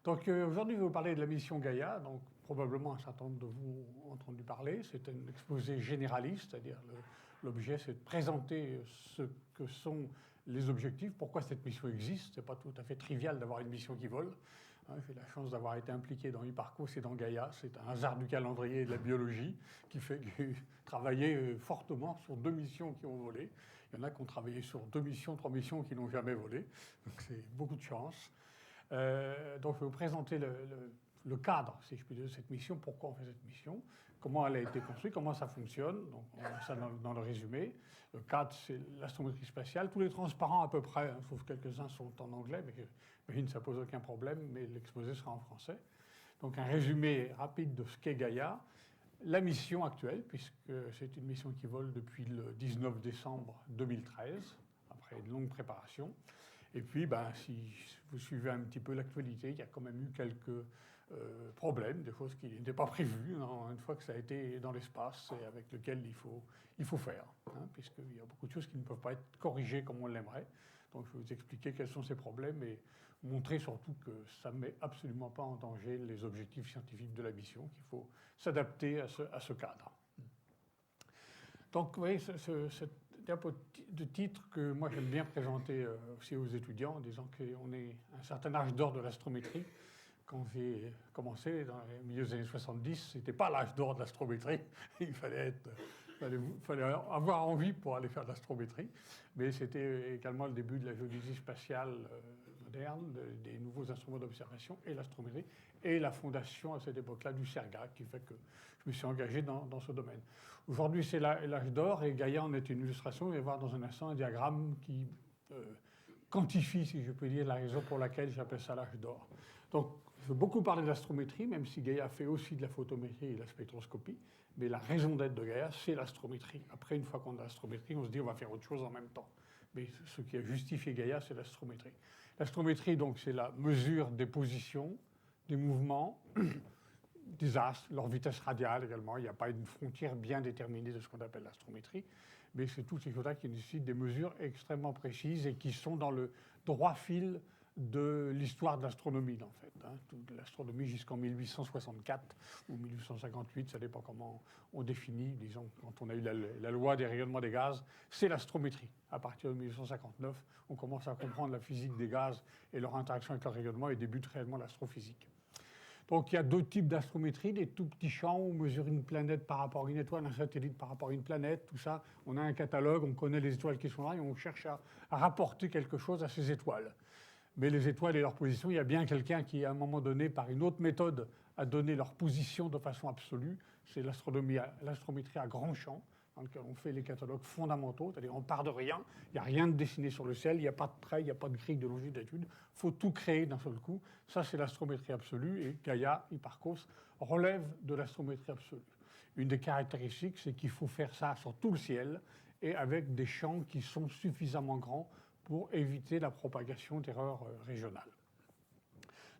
Donc aujourd'hui, je vais vous parler de la mission Gaïa. Donc probablement un certain nombre de vous ont entendu parler. C'est un exposé généraliste, c'est-à-dire l'objet, c'est de présenter ce que sont les objectifs, pourquoi cette mission existe. Ce n'est pas tout à fait trivial d'avoir une mission qui vole. J'ai la chance d'avoir été impliqué dans Hipparcos et dans Gaïa. C'est un hasard du calendrier et de la biologie qui fait que j'ai travaillé fortement sur 2 missions qui ont volé. Il y en a qui ont travaillé sur 2 missions, 3 missions qui n'ont jamais volé. Donc c'est beaucoup de chance. Donc je vais vous présenter le cadre, si je puis dire, de cette mission, pourquoi on fait cette mission, comment elle a été construite, comment ça fonctionne. Donc on a ça dans le résumé. Le cadre, c'est l'astrométrie spatiale. Tous les transparents à peu près, sauf quelques-uns sont en anglais, mais j'imagine que ça pose aucun problème, mais l'exposé sera en français. Donc un résumé rapide de ce qu'est Gaïa. La mission actuelle, puisque c'est une mission qui vole depuis le 19 décembre 2013, après une longue préparation. Et puis, si vous suivez un petit peu l'actualité, il y a quand même eu quelques problèmes, des choses qui n'étaient pas prévues, une fois que ça a été dans l'espace et avec lequel il faut faire, puisqu'il y a beaucoup de choses qui ne peuvent pas être corrigées comme on l'aimerait. Donc je vais vous expliquer quels sont ces problèmes et montrer surtout que ça ne met absolument pas en danger les objectifs scientifiques de la mission, qu'il faut s'adapter à ce cadre. Donc vous voyez, cette diapo de titre que moi j'aime bien présenter aussi aux étudiants en disant qu'on est un certain âge d'or de l'astrométrie. Quand j'ai commencé dans les milieux des années 70, ce n'était pas l'âge d'or de l'astrométrie. Il fallait avoir envie pour aller faire de l'astrométrie. Mais c'était également le début de la géodésie spatiale moderne, des nouveaux instruments d'observation et l'astrométrie, et la fondation à cette époque-là du CERGA, qui fait que je me suis engagé dans ce domaine. Aujourd'hui, c'est l'âge d'or, et Gaïa en est une illustration. Vous allez voir dans un instant un diagramme qui quantifie, si je peux dire, la raison pour laquelle j'appelle ça l'âge d'or. Donc, je veux beaucoup parler de l'astrométrie, même si Gaïa fait aussi de la photométrie et de la spectroscopie, mais la raison d'être de Gaïa, c'est l'astrométrie. Après, une fois qu'on a l'astrométrie, on se dit on va faire autre chose en même temps. Mais ce qui a justifié Gaïa, c'est l'astrométrie. L'astrométrie, donc, c'est la mesure des positions, des mouvements, des astres, leur vitesse radiale également. Il n'y a pas une frontière bien déterminée de ce qu'on appelle l'astrométrie, mais c'est toutes ces choses-là qui nécessitent des mesures extrêmement précises et qui sont dans le droit fil de l'histoire de l'astronomie, en fait. Toute l'astronomie jusqu'en 1864 ou 1858, ça dépend comment on définit, disons, quand on a eu la loi des rayonnements des gaz, c'est l'astrométrie. À partir de 1859, on commence à comprendre la physique des gaz et leur interaction avec le rayonnement et débute réellement l'astrophysique. Donc il y a 2 types d'astrométrie, des tout petits champs où on mesure une planète par rapport à une étoile, un satellite par rapport à une planète, tout ça. On a un catalogue, on connaît les étoiles qui sont là et on cherche à rapporter quelque chose à ces étoiles. Mais les étoiles et leur position, il y a bien quelqu'un qui, à un moment donné, par une autre méthode, a donné leur position de façon absolue. C'est l'astrométrie à grand champ, dans lequel on fait les catalogues fondamentaux, c'est-à-dire on part de rien, il n'y a rien de dessiné sur le ciel, il n'y a pas de trait, il n'y a pas de grille de longitude, il faut tout créer d'un seul coup. Ça, c'est l'astrométrie absolue, et Gaïa, Hipparcos, relève de l'astrométrie absolue. Une des caractéristiques, c'est qu'il faut faire ça sur tout le ciel, et avec des champs qui sont suffisamment grands pour éviter la propagation d'erreurs régionales.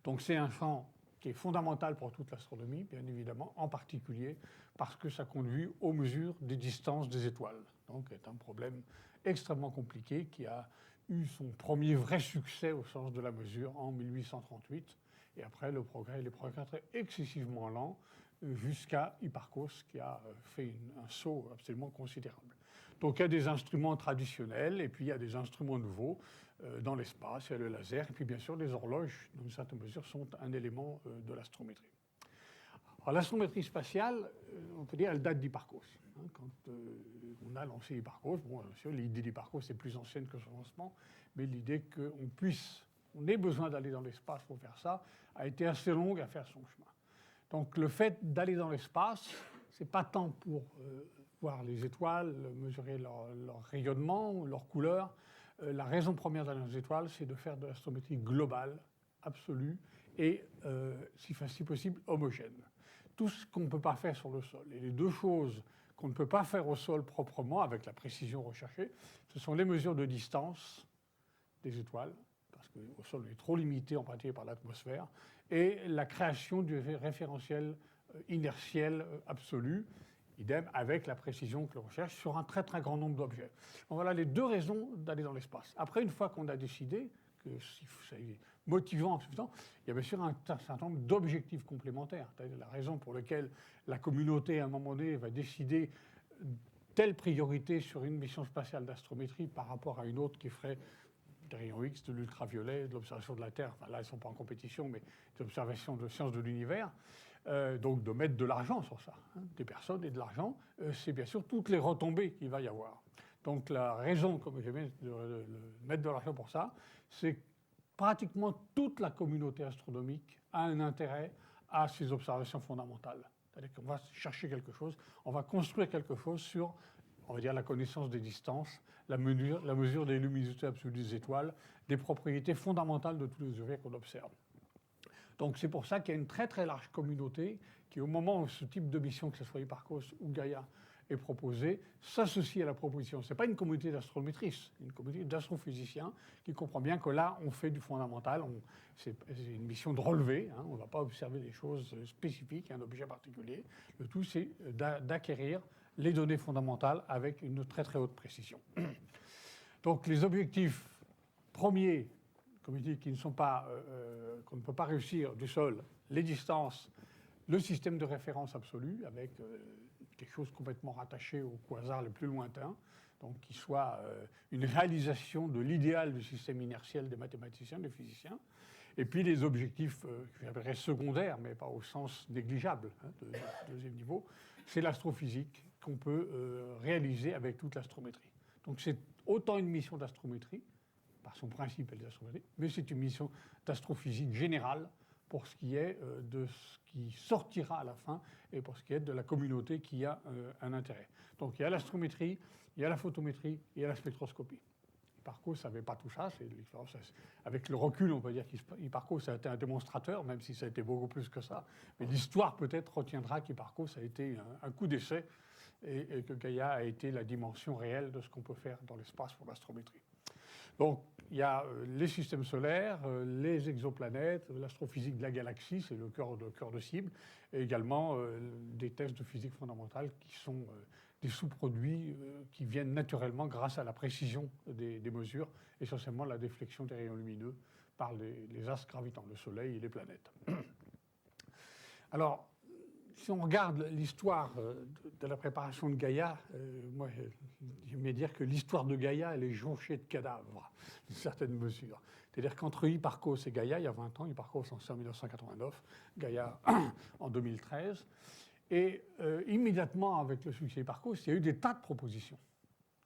Donc c'est un champ qui est fondamental pour toute l'astronomie, bien évidemment, en particulier parce que ça conduit aux mesures des distances des étoiles. Donc c'est un problème extrêmement compliqué qui a eu son premier vrai succès au sens de la mesure en 1838. Et après, les progrès très excessivement lents jusqu'à Hipparcos qui a fait un saut absolument considérable. Donc il y a des instruments traditionnels et puis il y a des instruments nouveaux dans l'espace, il y a le laser et puis bien sûr les horloges, dans une certaine mesure, sont un élément de l'astrométrie. Alors l'astrométrie spatiale, on peut dire, elle date d'Hipparcos. Quand on a lancé Hipparcos, bon, bien sûr, l'idée d'Hipparcos est plus ancienne que son lancement, mais l'idée qu'on ait besoin d'aller dans l'espace pour faire ça, a été assez longue à faire son chemin. Donc le fait d'aller dans l'espace, ce n'est pas tant pour voir les étoiles, mesurer leur rayonnement, leur couleur. La raison première d'aller dans les étoiles, c'est de faire de l'astrométrie globale, absolue, et si possible, homogène. Tout ce qu'on ne peut pas faire sur le sol. Et les 2 choses qu'on ne peut pas faire au sol proprement, avec la précision recherchée, ce sont les mesures de distance des étoiles, parce qu'au sol, on est trop limité, en particulier par l'atmosphère, et la création du référentiel inertiel absolu, idem avec la précision que l'on recherche sur un très très grand nombre d'objets. Donc voilà les 2 raisons d'aller dans l'espace. Après, une fois qu'on a décidé que si c'est motivant, suffisant, il y a bien sûr un certain nombre d'objectifs complémentaires. C'est la raison pour laquelle la communauté, à un moment donné, va décider telle priorité sur une mission spatiale d'astrométrie par rapport à une autre qui ferait des rayons X, de l'ultraviolet, de l'observation de la Terre. Enfin, là, ils ne sont pas en compétition, mais des observations de sciences de l'univers. Donc, de mettre de l'argent sur ça, des personnes et de l'argent, c'est bien sûr toutes les retombées qu'il va y avoir. Donc, la raison, comme je viens de mettre de l'argent pour ça, c'est que pratiquement toute la communauté astronomique a un intérêt à ces observations fondamentales. C'est-à-dire qu'on va chercher quelque chose, on va construire quelque chose sur, on va dire, la connaissance des distances, la mesure des luminosités absolues des étoiles, des propriétés fondamentales de tous les objets qu'on observe. Donc c'est pour ça qu'il y a une très très large communauté qui, au moment où ce type de mission, que ce soit Hipparcos ou Gaïa, est proposé, s'associe à la proposition. Ce n'est pas une communauté d'astrométristes, une communauté d'astrophysiciens qui comprend bien que là, on fait du fondamental, c'est une mission de relevé, on ne va pas observer des choses spécifiques, un objet particulier. Le tout, c'est d'acquérir les données fondamentales avec une très très haute précision. Donc les objectifs premiers, comme je dis, qui ne sont pas, qu'on ne peut pas réussir du sol, les distances, le système de référence absolu avec quelque chose complètement rattaché au quasar le plus lointain, donc qui soit une réalisation de l'idéal du système inertiel des mathématiciens, des physiciens, et puis les objectifs que j'appellerais secondaires, mais pas au sens négligeable de deuxième niveau, c'est l'astrophysique qu'on peut réaliser avec toute l'astrométrie. Donc c'est autant une mission d'astrométrie, par son principe elle est d'astrométrie, mais c'est une mission d'astrophysique générale pour ce qui est de ce qui sortira à la fin et pour ce qui est de la communauté qui a un intérêt. Donc il y a l'astrométrie, il y a la photométrie et il y a la spectroscopie. Hipparcos n'avait pas tout ça. Avec le recul, on peut dire qu'Hipparcos a été un démonstrateur, même si ça a été beaucoup plus que ça. Mais l'histoire peut-être retiendra qu'Hipparcos a été un coup d'essai et que Gaïa a été la dimension réelle de ce qu'on peut faire dans l'espace pour l'astrométrie. Donc, il y a les systèmes solaires, les exoplanètes, l'astrophysique de la galaxie, c'est le cœur de cible, et également des tests de physique fondamentale qui sont des sous-produits qui viennent naturellement grâce à la précision des mesures, essentiellement la déflexion des rayons lumineux par les astres gravitants, le Soleil et les planètes. Alors, si on regarde l'histoire de la préparation de Gaïa, moi, j'aime dire que l'histoire de Gaïa, elle est jonchée de cadavres, d'une certaine mesure. C'est-à-dire qu'entre Hipparcos et Gaïa, il y a 20 ans, Hipparcos en 1989, Gaïa en 2013, et immédiatement avec le succès Hipparcos, il y a eu des tas de propositions.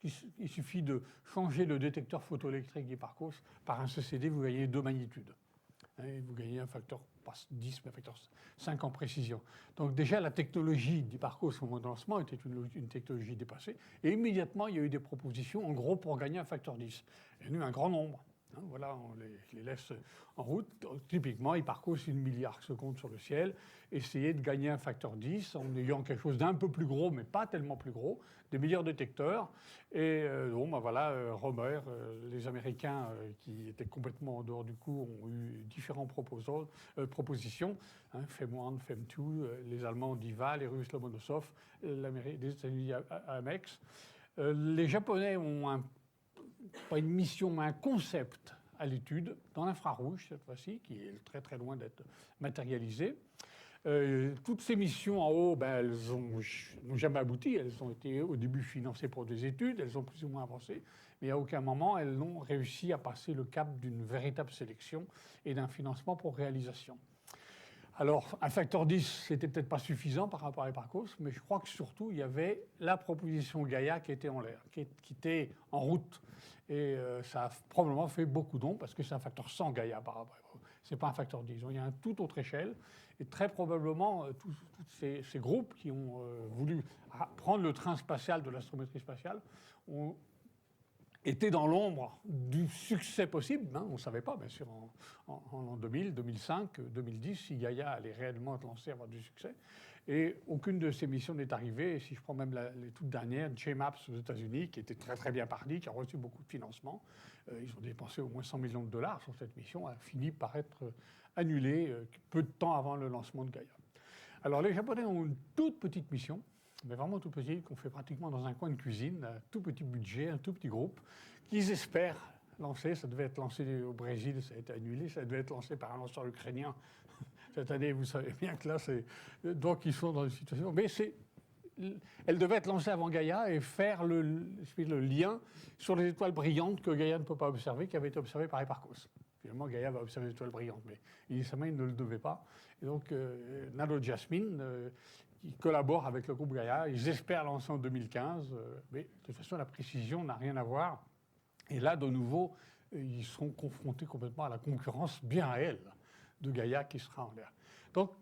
Il suffit de changer le détecteur photoélectrique d'Hipparcos par un CCD, vous gagnez 2 magnitudes. Et vous gagnez un facteur, pas 10, mais un facteur 5 en précision. Donc déjà, la technologie d'Hipparcos au moment de lancement était une technologie dépassée. Et immédiatement, il y a eu des propositions, en gros, pour gagner un facteur 10. Il y en a eu un grand nombre. Voilà, on les laisse en route. Donc, typiquement, Hipparcos, 1 milliard secondes sur le ciel, essayer de gagner un facteur 10 en ayant quelque chose d'un peu plus gros, mais pas tellement plus gros, des meilleurs détecteurs. Et voilà, Romer, les Américains qui étaient complètement en dehors du coup, ont eu différentes propositions. FEM1, FEM2, les Allemands DIVA, les Russes Lomonosov, les États-Unis Amex. Les Japonais ont pas une mission, mais un concept à l'étude, dans l'infrarouge cette fois-ci, qui est très très loin d'être matérialisé. Toutes ces missions en haut, elles n'ont jamais abouti. Elles ont été au début financées pour des études, elles ont plus ou moins avancé, mais à aucun moment elles n'ont réussi à passer le cap d'une véritable sélection et d'un financement pour réalisation. Alors, un facteur 10, c'était peut-être pas suffisant par rapport à Hipparcos, mais je crois que surtout, il y avait la proposition Gaïa qui était en l'air, qui était en route. Et ça a probablement fait beaucoup d'ondes, parce que c'est un facteur 100 Gaïa par rapport à Hipparcos. Ce n'est pas un facteur 10. Donc, il y a une toute autre échelle. Et très probablement, tous ces groupes qui ont voulu prendre le train spatial de l'astrométrie spatiale ont était dans l'ombre du succès possible. On ne savait pas, bien sûr, en 2000, 2005, 2010, si Gaïa allait réellement être lancée, avoir du succès. Et aucune de ces missions n'est arrivée. Et si je prends même les toutes dernières, JMAPS aux États-Unis, qui était très très bien partie, qui a reçu beaucoup de financement, ils ont dépensé au moins $100 millions sur cette mission, a fini par être annulée peu de temps avant le lancement de Gaïa. Alors les Japonais ont une toute petite mission, mais vraiment tout petit, qu'on fait pratiquement dans un coin de cuisine, un tout petit budget, un tout petit groupe, qu'ils espèrent lancé, ça devait être lancé au Brésil, ça a été annulé, ça devait être lancé par un lanceur ukrainien cette année, vous savez bien que là, c'est... Donc ils sont dans une situation... Mais elle devait être lancée avant Gaïa et faire le lien sur les étoiles brillantes que Gaïa ne peut pas observer, qui avaient été observées par Hipparcos. Finalement, Gaïa va observer les étoiles brillantes, mais initialement, il ne le devait pas. Et donc, Nano Jasmine, qui collabore avec le groupe Gaïa, ils espèrent lancer en 2015, mais de toute façon, la précision n'a rien à voir. Et là, de nouveau, ils seront confrontés complètement à la concurrence bien réelle de Gaïa qui sera en l'air. Donc,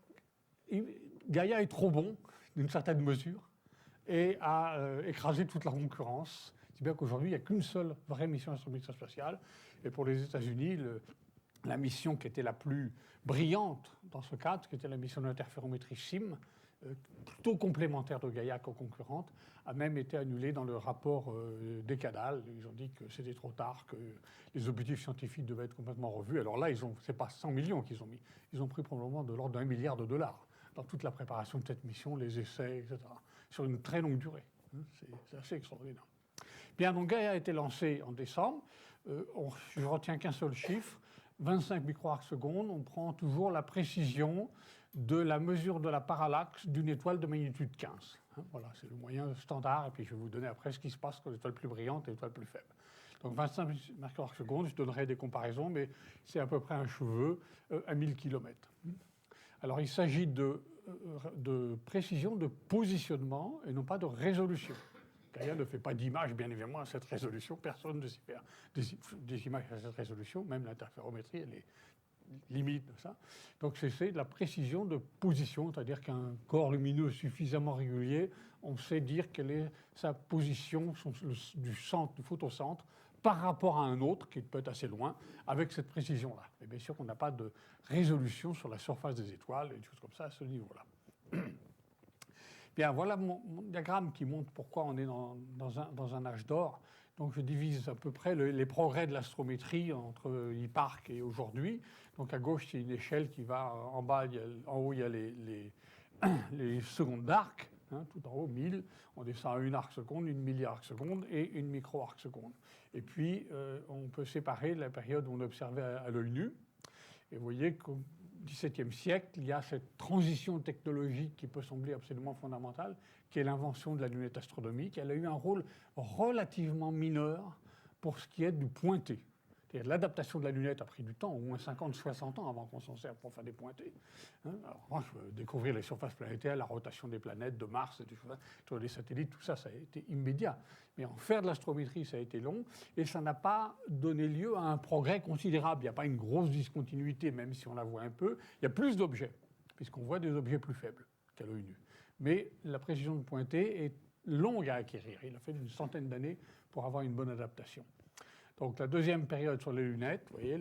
Gaïa est trop bon, d'une certaine mesure, et a écrasé toute la concurrence. C'est bien qu'aujourd'hui, il n'y a qu'une seule vraie mission astrométrique spatiale. Et pour les États-Unis, la mission qui était la plus brillante dans ce cadre, qui était la mission d'interférométrie SIM, plutôt complémentaire de Gaïa qu'en concurrente, a même été annulée dans le rapport décadal. Ils ont dit que c'était trop tard, que les objectifs scientifiques devaient être complètement revus. Alors là, ce n'est pas 100 millions qu'ils ont mis. Ils ont pris probablement de l'ordre d'1 milliard de dollars dans toute la préparation de cette mission, les essais, etc., sur une très longue durée. C'est assez extraordinaire. Bien, donc Gaïa a été lancé en décembre. Je ne retiens qu'un seul chiffre, 25 micro-arcs secondes. On prend toujours la précision de la mesure de la parallaxe d'une étoile de magnitude 15. Voilà, c'est le moyen standard. Et puis je vais vous donner après ce qui se passe quand l'étoile plus brillante et l'étoile plus faible. Donc 25 micro-arcs secondes, je donnerai des comparaisons, mais c'est à peu près un cheveu à 1000 km. Alors il s'agit de précision de positionnement et non pas de résolution. Gaïa ne fait pas d'image, bien évidemment, à cette résolution. Personne ne sait faire des images à cette résolution. Même l'interférométrie, elle est limite de ça. Donc c'est de la précision de position, c'est-à-dire qu'un corps lumineux suffisamment régulier, on sait dire quelle est sa position du centre, du photocentre, par rapport à un autre, qui peut être assez loin, avec cette précision-là. Et bien sûr qu'on n'a pas de résolution sur la surface des étoiles et des choses comme ça à ce niveau-là. Bien, voilà mon diagramme qui montre pourquoi on est dans un âge d'or. Donc je divise à peu près les progrès de l'astrométrie entre Hipparcos et aujourd'hui. Donc à gauche, c'est une échelle qui va en bas, en haut, il y a les secondes d'arc, tout en haut, 1000. On descend à 1 arc seconde, 1 milliard seconde et 1 micro-arc seconde. Et puis, on peut séparer la période où on observait à l'œil nu. Et vous voyez qu'au XVIIe siècle, il y a cette transition technologique qui peut sembler absolument fondamentale, qui est l'invention de la lunette astronomique. Elle a eu un rôle relativement mineur pour ce qui est du pointé. L'adaptation de la lunette a pris du temps, au moins 50-60 ans avant qu'on s'en serve pour faire des pointés. Alors, découvrir les surfaces planétaires, la rotation des planètes, de Mars, des satellites, tout ça, ça a été immédiat. Mais en faire de l'astrométrie, ça a été long, et ça n'a pas donné lieu à un progrès considérable. Il n'y a pas une grosse discontinuité, même si on la voit un peu. Il y a plus d'objets, puisqu'on voit des objets plus faibles qu'à l'œil nu. Mais la précision de pointé est longue à acquérir. Il a fait une centaine d'années pour avoir une bonne adaptation. Donc la deuxième période sur les lunettes, vous voyez,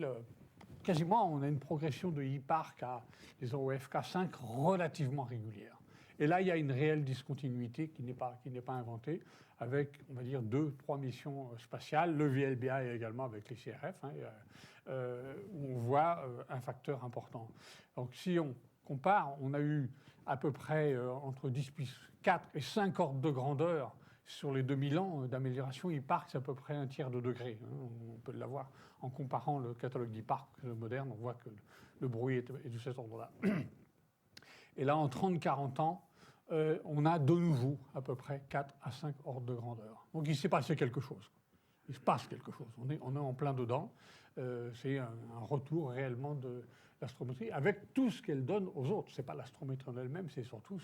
quasiment on a une progression de Hipparcos à, disons, au FK5 relativement régulière. Et là, il y a une réelle discontinuité qui n'est pas inventée, avec, on va dire, 2-3 missions spatiales, le VLBI également avec les CRF, où on voit un facteur important. Donc si on compare, on a eu à peu près entre 4 et 5 ordres de grandeur sur les 2000 ans d'amélioration. Hipparcos, c'est à peu près un tiers de degré. On peut l'avoir en comparant le catalogue d'Hipparcos moderne. On voit que le bruit est de cet ordre-là. Et là, en 30-40 ans, on a de nouveau à peu près 4 à 5 ordres de grandeur. Donc il s'est passé quelque chose. Il se passe quelque chose. On est en plein dedans. C'est un retour réellement de l'astrométrie, avec tout ce qu'elle donne aux autres. Ce n'est pas l'astrométrie en elle-même, c'est surtout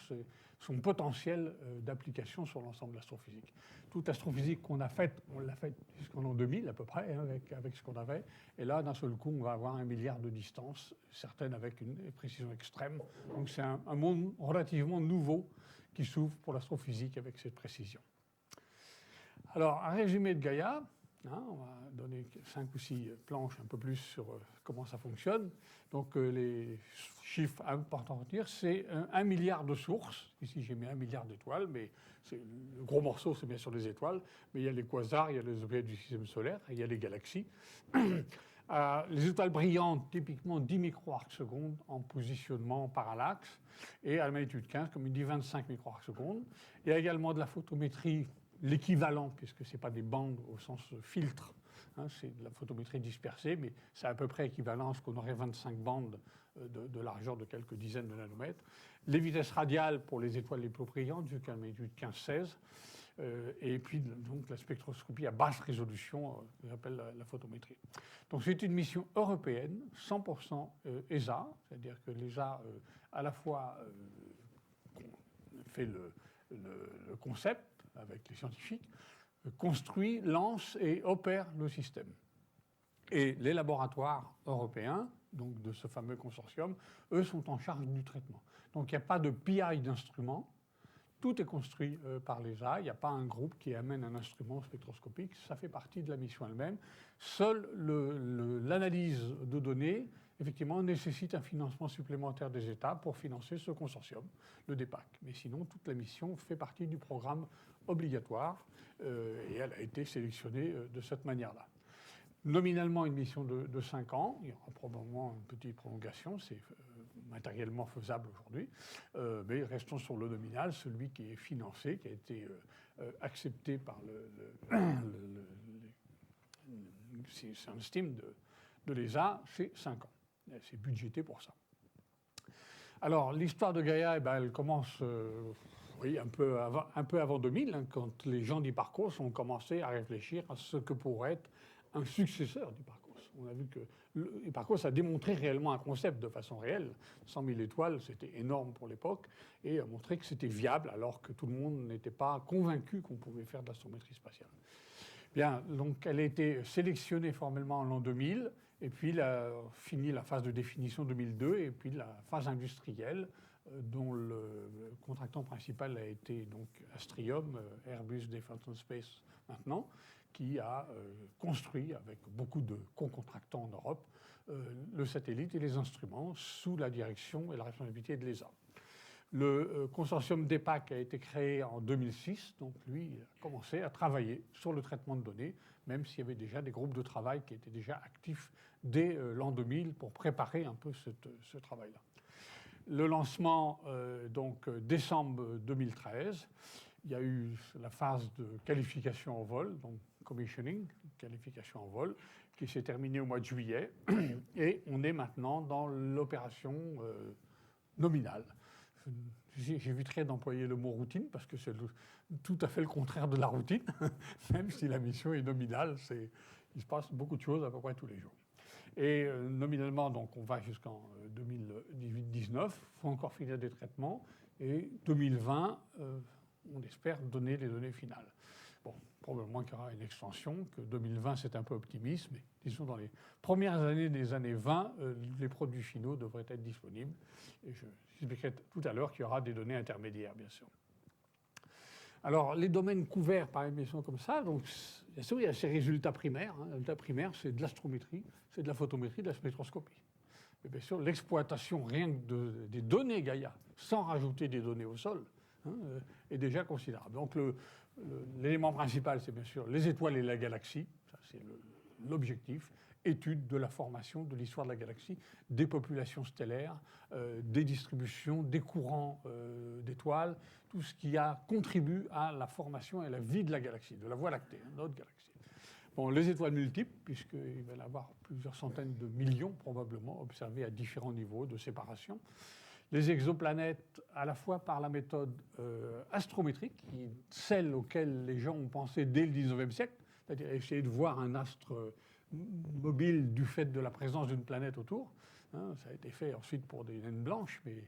son potentiel d'application sur l'ensemble de l'astrophysique. Toute l'astrophysique qu'on a faite, on l'a faite jusqu'en l'an 2000 à peu près, avec ce qu'on avait. Et là, d'un seul coup, on va avoir 1 milliard de distances, certaines avec une précision extrême. Donc c'est un monde relativement nouveau qui s'ouvre pour l'astrophysique avec cette précision. Alors, un résumé de Gaïa. On va donner 5 ou 6 planches un peu plus sur comment ça fonctionne. Donc les chiffres importants à retenir, c'est 1 milliard de sources. Ici j'ai mis 1 milliard d'étoiles, mais le gros morceau c'est bien sûr les étoiles, mais il y a les quasars, il y a les objets du système solaire, il y a les galaxies. Les étoiles brillantes, typiquement 10 micro-arcs secondes en positionnement parallaxe, et à la magnitude 15, comme il dit, 25 micro-arcs secondes. Il y a également de la photométrie, l'équivalent, puisque ce n'est pas des bandes au sens filtre, c'est de la photométrie dispersée, mais c'est à peu près équivalent à ce qu'on aurait 25 bandes de largeur de quelques dizaines de nanomètres. Les vitesses radiales pour les étoiles les plus brillantes, jusqu'à une magnitude 15-16. Et puis donc la spectroscopie à basse résolution, qu'on appelle la photométrie. Donc c'est une mission européenne, 100% ESA, c'est-à-dire que l'ESA à la fois fait le concept avec les scientifiques, construit, lance et opère le système. Et les laboratoires européens, donc de ce fameux consortium, eux sont en charge du traitement. Donc il n'y a pas de PI d'instruments. Tout est construit par l'ESA. Il n'y a pas un groupe qui amène un instrument spectroscopique. Ça fait partie de la mission elle-même. Seule l'analyse de données, effectivement, nécessite un financement supplémentaire des États pour financer ce consortium, le DEPAC. Mais sinon, toute la mission fait partie du programme obligatoire et elle a été sélectionnée de cette manière-là. Nominalement, une mission de 5 ans. Il y aura probablement une petite prolongation. C'est matériellement faisable aujourd'hui, mais restons sur le nominal, celui qui est financé, qui a été accepté par c'est un estime de l'ESA, c'est 5 ans. C'est budgété pour ça. Alors, l'histoire de Gaïa, elle commence un peu avant 2000, quand les gens d'Hipparcos ont commencé à réfléchir à ce que pourrait être un successeur d'Hipparcos. On a vu que Hipparcos a démontré réellement un concept de façon réelle. 100 000 étoiles, c'était énorme pour l'époque, et a montré que c'était viable alors que tout le monde n'était pas convaincu qu'on pouvait faire de l'astrométrie spatiale. Bien, donc elle a été sélectionnée formellement en l'an 2000, et puis fini la phase de définition 2002, et puis la phase industrielle, dont le contractant principal a été donc Astrium, Airbus Defence and Space maintenant, qui a construit, avec beaucoup de co-contractants en Europe, le satellite et les instruments sous la direction et la responsabilité de l'ESA. Le consortium DEPAC a été créé en 2006, donc lui il a commencé à travailler sur le traitement de données, même s'il y avait déjà des groupes de travail qui étaient déjà actifs dès l'an 2000 pour préparer un peu ce travail-là. Le lancement, donc décembre 2013, il y a eu la phase de qualification en vol, donc commissioning, qualification en vol, qui s'est terminée au mois de juillet, et on est maintenant dans l'opération nominale. J'éviterai d'employer le mot routine, parce que c'est tout à fait le contraire de la routine, même si la mission est nominale, il se passe beaucoup de choses à peu près tous les jours. Et nominalement, donc, on va jusqu'en 2018-19, il faut encore finir des traitements, et 2020, on espère donner les données finales. Bon, probablement qu'il y aura une extension, que 2020 c'est un peu optimiste, mais disons dans les premières années des années 20, les produits finaux devraient être disponibles. Et je expliquerai tout à l'heure qu'il y aura des données intermédiaires, bien sûr. Alors, les domaines couverts par une mission comme ça, donc, bien sûr, il y a ces résultats primaires. Les résultats primaires, c'est de l'astrométrie, c'est de la photométrie, de la spectroscopie. Et bien sûr, l'exploitation rien que des données Gaïa, sans rajouter des données au sol, est déjà considérable. Donc, l'élément principal, c'est bien sûr les étoiles et la galaxie. Ça, c'est l'objectif. Étude de la formation, de l'histoire de la galaxie, des populations stellaires, des distributions, des courants d'étoiles, tout ce qui contribue à la formation et à la vie de la galaxie, de la Voie lactée, notre galaxie. Bon, les étoiles multiples, puisqu'il va y en avoir plusieurs centaines de millions probablement observées à différents niveaux de séparation. Les exoplanètes, à la fois par la méthode astrométrique, celle auquel les gens ont pensé dès le 19e siècle, c'est-à-dire essayer de voir un astre mobile du fait de la présence d'une planète autour. Ça a été fait ensuite pour des naines blanches, mais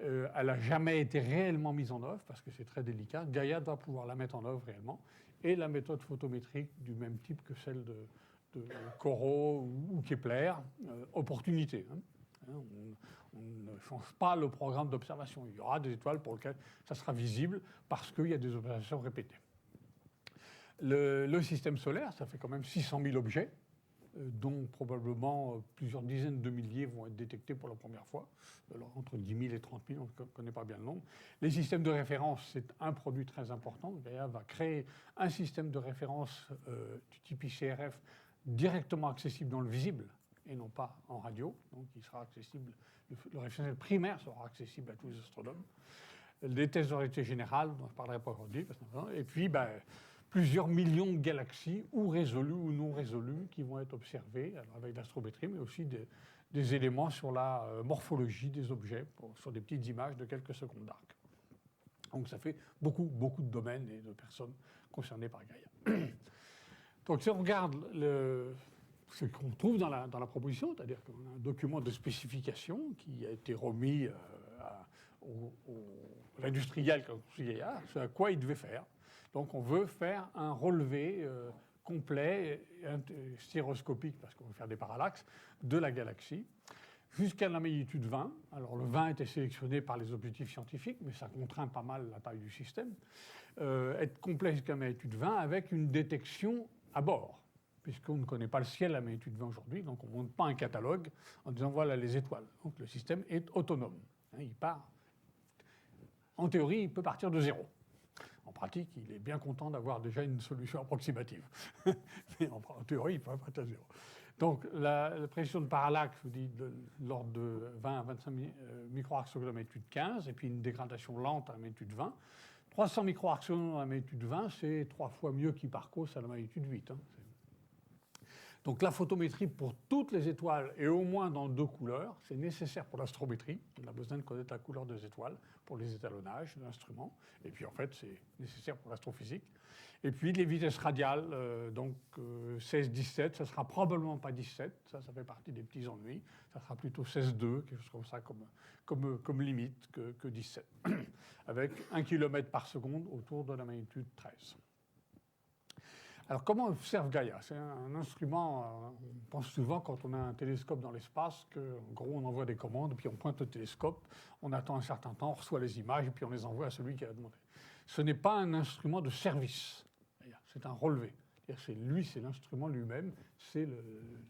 elle n'a jamais été réellement mise en œuvre parce que c'est très délicat. Gaïa doit pouvoir la mettre en œuvre réellement. Et la méthode photométrique du même type que celle de Corot ou Kepler, opportunité. On ne change pas le programme d'observation. Il y aura des étoiles pour lesquelles ça sera visible parce qu'il y a des observations répétées. Le système solaire, ça fait quand même 600 000 objets, dont probablement plusieurs dizaines de milliers vont être détectés pour la première fois. Alors, entre 10 000 et 30 000, on ne connaît pas bien le nombre. Les systèmes de référence, c'est un produit très important. Gaïa va créer un système de référence du type ICRF directement accessible dans le visible et non pas en radio. Donc, il sera accessible, le référentiel primaire sera accessible à tous les astronomes. Les tests de réalité générale, dont je ne parlerai pas aujourd'hui. Et puis, plusieurs millions de galaxies, ou résolues ou non résolues, qui vont être observées avec l'astrométrie, mais aussi des éléments sur la morphologie des objets, sur des petites images de quelques secondes d'arc. Donc ça fait beaucoup, beaucoup de domaines et de personnes concernées par Gaïa. Donc si on regarde ce qu'on trouve dans la proposition, c'est-à-dire qu'on a un document de spécification qui a été remis à l'industriel comme Gaïa, ce à quoi il devait faire. Donc on veut faire un relevé complet, stéroscopique, parce qu'on veut faire des parallaxes, de la galaxie, jusqu'à la magnitude 20. Alors le 20 était sélectionné par les objectifs scientifiques, mais ça contraint pas mal la taille du système. Être complet jusqu'à la magnitude 20 avec une détection à bord, puisqu'on ne connaît pas le ciel à magnitude 20 aujourd'hui, donc on ne monte pas un catalogue en disant voilà les étoiles. Donc le système est autonome. Il part. En théorie, il peut partir de zéro. En pratique, il est bien content d'avoir déjà une solution approximative. Mais en théorie, il peut partir de zéro. Donc la précision de parallaxe, je vous dis, de l'ordre de 20 à 25 microarcs secondes à la magnitude 15, et puis une dégradation lente à la magnitude 20. 300 microarcs secondes à la magnitude 20, c'est 3 fois mieux qu'Hipparcos à la magnitude 8. Donc la photométrie pour toutes les étoiles, et au moins dans 2 couleurs, c'est nécessaire pour l'astrométrie. On a besoin de connaître la couleur des étoiles pour les étalonnages de l'instrument. Et puis en fait, c'est nécessaire pour l'astrophysique. Et puis les vitesses radiales, donc 16-17, ça ne sera probablement pas 17, ça fait partie des petits ennuis. Ça sera plutôt 16-2, quelque chose comme ça comme limite que 17, avec 1 km par seconde autour de la magnitude 13. Alors, comment observe Gaïa? C'est un instrument, on pense souvent quand on a un télescope dans l'espace, qu'en gros, on envoie des commandes, puis on pointe le télescope, on attend un certain temps, on reçoit les images, et puis on les envoie à celui qui a demandé. Ce n'est pas un instrument de service, c'est un relevé. C'est l'instrument lui-même, c'est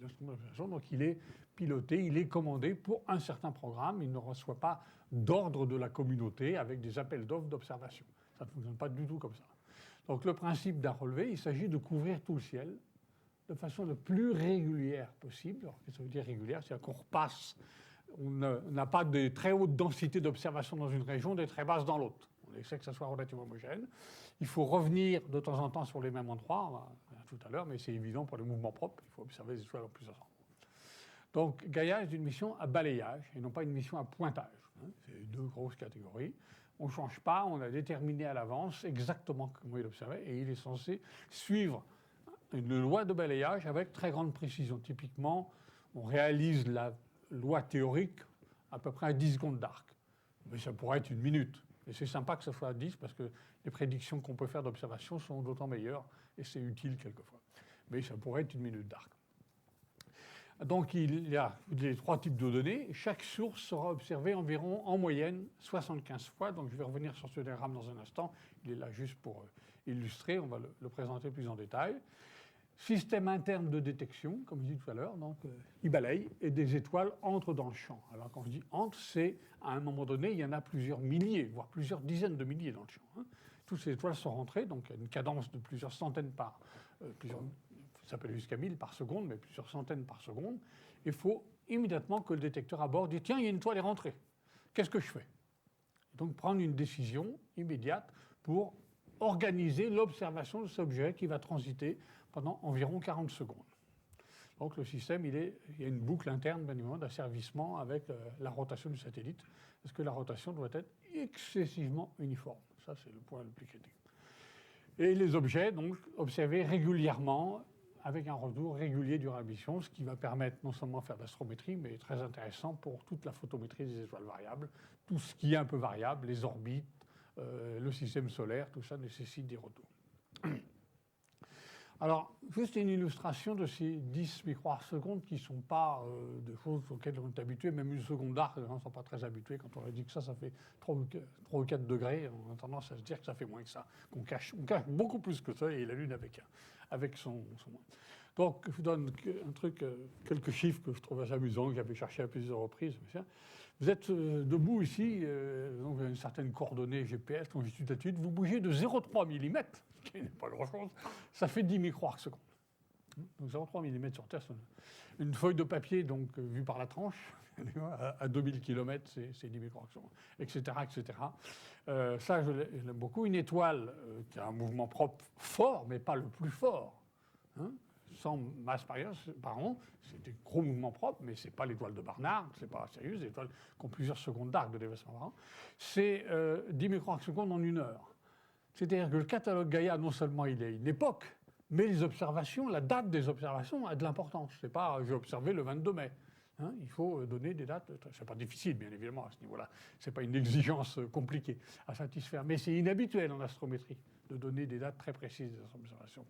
l'instrument d'observation, donc il est piloté, il est commandé pour un certain programme, il ne reçoit pas d'ordre de la communauté avec des appels d'offres d'observation. Ça ne fonctionne pas du tout comme ça. Donc le principe d'un relevé, il s'agit de couvrir tout le ciel de façon le plus régulière possible. Alors, qu'est-ce que ça veut dire régulière? C'est-à-dire qu'on repasse, on n'a pas de très haute densité d'observation dans une région, des très basses dans l'autre. On essaie que ça soit relativement homogène. Il faut revenir de temps en temps sur les mêmes endroits, on va tout à l'heure, mais c'est évident pour les mouvements propres, il faut observer les étoiles en plusieurs endroits. Donc Gaïa est une mission à balayage et non pas une mission à pointage. C'est 2 grosses catégories. On ne change pas, on a déterminé à l'avance exactement comment il observait et il est censé suivre une loi de balayage avec très grande précision. Typiquement, on réalise la loi théorique à peu près à 10 secondes d'arc. Mais ça pourrait être 1 minute. Et c'est sympa que ce soit à 10 parce que les prédictions qu'on peut faire d'observation sont d'autant meilleures et c'est utile quelquefois. Mais ça pourrait être 1 minute d'arc. Donc il y a les 3 types de données. Chaque source sera observée environ, en moyenne, 75 fois. Donc je vais revenir sur ce diagramme dans un instant. Il est là juste pour illustrer. On va le présenter plus en détail. Système interne de détection, comme je dis tout à l'heure. Donc il balaye et des étoiles entrent dans le champ. Alors quand je dis entrent, c'est à un moment donné, il y en a plusieurs milliers, voire plusieurs dizaines de milliers dans le champ. Toutes ces étoiles sont rentrées, donc il y a une cadence de plusieurs centaines ça peut aller jusqu'à 1000 par seconde, mais plusieurs centaines par seconde. Il faut immédiatement que le détecteur à bord dise « Tiens, il y a une étoile est rentrée. Qu'est-ce que je fais ?» Donc prendre une décision immédiate pour organiser l'observation de cet objet qui va transiter pendant environ 40 secondes. Donc le système, il y a une boucle interne d'asservissement avec la rotation du satellite, parce que la rotation doit être excessivement uniforme. Ça, c'est le point le plus critique. Et les objets, donc, observés régulièrement, avec un retour régulier durant la mission, ce qui va permettre non seulement de faire de l'astrométrie, mais très intéressant pour toute la photométrie des étoiles variables. Tout ce qui est un peu variable, les orbites, le système solaire, tout ça nécessite des retours. Alors, juste une illustration de ces 10 microarcs secondes qui ne sont pas des choses auxquelles on est habitué, même 1 seconde d'arc, les gens ne sont pas très habitués. Quand on leur dit que ça fait 3 ou 4 degrés, on a tendance à se dire que ça fait moins que ça, qu'on cache beaucoup plus que ça, et la Lune avec son moins. Donc, je vous donne quelques chiffres que je trouve assez amusants, que j'avais cherché à plusieurs reprises. Vous êtes debout ici, donc vous avez une certaine coordonnée GPS, longitude, latitude, vous bougez de 0,3 mm, ce qui n'est pas grand-chose, ça fait 10 microarcs secondes. Donc 0,3 mm sur Terre, c'est une feuille de papier donc, vue par la tranche, à 2000 km, c'est 10 micro-arcs, etc. etc. Ça, je l'aime beaucoup. Une étoile qui a un mouvement propre fort, mais pas le plus fort, hein, 100 masses par an, c'est des gros mouvements propres, mais ce n'est pas l'étoile de Barnard, c'est pas sérieux, c'est des étoiles qui ont plusieurs secondes d'arc de déplacement par an. C'est 10 micro-arcs secondes en 1 heure. C'est-à-dire que le catalogue Gaïa, non seulement il est une époque, mais les observations, la date des observations a de l'importance. C'est pas j'ai observé le 22 mai. Hein, il faut donner des dates. C'est pas difficile, bien évidemment, à ce niveau-là. C'est pas une exigence compliquée à satisfaire. Mais c'est inhabituel en astrométrie de donner des dates très précises des observations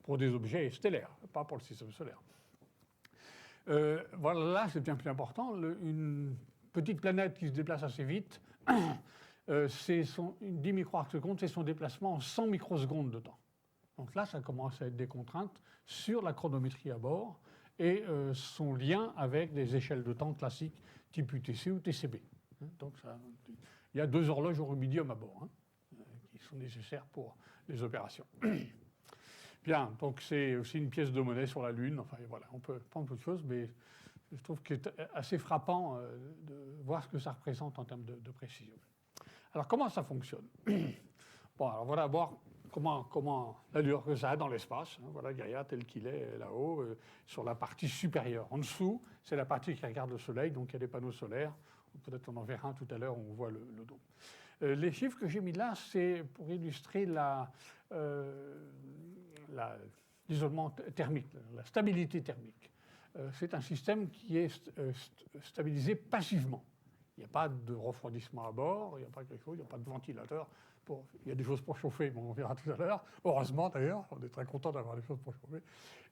pour des objets stellaires, pas pour le système solaire. Voilà, là, c'est bien plus important. Une petite planète qui se déplace assez vite, c'est 10 micro-arcs secondes, c'est son déplacement en 100 microsecondes de temps. Donc là, ça commence à être des contraintes sur la chronométrie à bord et son lien avec des échelles de temps classiques type UTC ou TCB. Donc il y a 2 horloges au rubidium à bord, qui sont nécessaires pour les opérations. Bien, donc c'est aussi une pièce de monnaie sur la Lune. Enfin voilà, on peut prendre beaucoup de choses, mais je trouve que c'est assez frappant de voir ce que ça représente en termes de précision. Alors comment ça fonctionne? Bon, alors voilà d'abord comment l'allure que ça a dans l'espace. Voilà Gaïa tel qu'il est là-haut, sur la partie supérieure. En dessous, c'est la partie qui regarde le Soleil, donc il y a des panneaux solaires. Peut-être on en verra un tout à l'heure où on voit le dôme. Les chiffres que j'ai mis là, c'est pour illustrer l'isolement thermique, la stabilité thermique. C'est un système qui est stabilisé passivement. Il n'y a pas de refroidissement à bord, il n'y a pas quelque chose, il n'y a pas de ventilateur. Il y a des choses pour chauffer, bon, on verra tout à l'heure. Heureusement d'ailleurs, on est très content d'avoir des choses pour chauffer.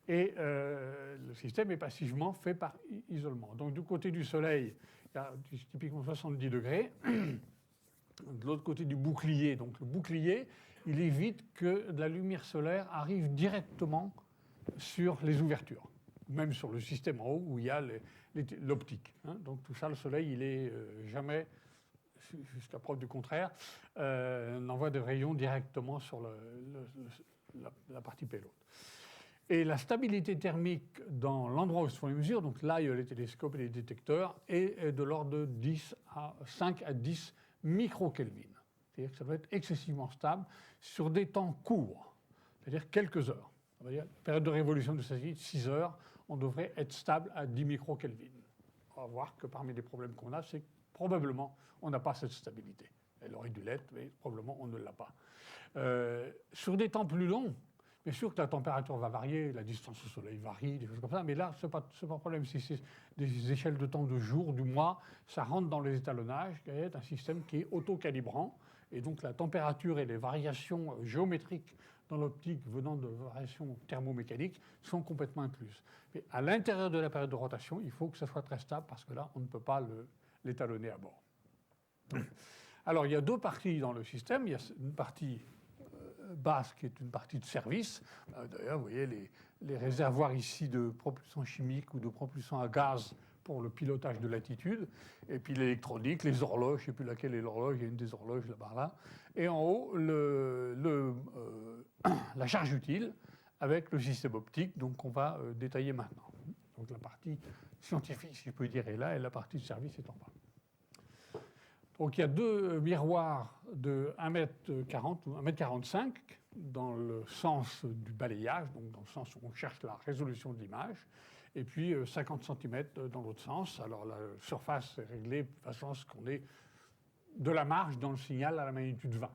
Et le système est passivement fait par isolement. Donc du côté du Soleil, il y a typiquement 70 degrés. De l'autre côté du bouclier, donc le bouclier, il évite que de la lumière solaire arrive directement sur les ouvertures, même sur le système en haut où il y a l'optique. Donc tout ça, le Soleil, il est jamais, jusqu'à preuve du contraire, n'envoie des rayons directement sur la partie payload. Et la stabilité thermique dans l'endroit où se font les mesures, donc là, il y a les télescopes et les détecteurs, est de l'ordre de 5 à 10 microkelvin. C'est-à-dire que ça doit être excessivement stable sur des temps courts, c'est-à-dire quelques heures. On va dire, la période de révolution de satellite, 6 heures, on devrait être stable à 10 microkelvin. On va voir que parmi les problèmes qu'on a, c'est que probablement on n'a pas cette stabilité. Elle aurait dû l'être, mais probablement on ne l'a pas. Sur des temps plus longs, bien sûr que la température va varier, la distance au Soleil varie, des choses comme ça, mais là, ce n'est pas un problème. Si c'est des échelles de temps de jours, du mois, ça rentre dans les étalonnages, qui est un système qui est auto-calibrant, et donc la température et les variations géométriques dans l'optique venant de variations thermomécaniques sont complètement incluses. Mais à l'intérieur de la période de rotation, il faut que ça soit très stable, parce que là, on ne peut pas l'étalonner à bord. Alors, il y a 2 parties dans le système. Il y a une partie basse qui est une partie de service. D'ailleurs, vous voyez les réservoirs ici de propulsion chimique ou de propulsion à gaz pour le pilotage de l'attitude. Et puis l'électronique, les horloges, je ne sais plus laquelle est l'horloge, il y a une des horloges là-bas. Là. Et en haut, la charge utile avec le système optique, donc on va détailler maintenant. Donc la partie scientifique, si je peux dire, est là, et la partie de service est en bas. Donc il y a 2 miroirs de 1m40 ou 1m45 dans le sens du balayage, donc dans le sens où on cherche la résolution de l'image, et puis 50 cm dans l'autre sens. Alors la surface est réglée de façon à ce qu'on ait de la marge dans le signal à la magnitude 20.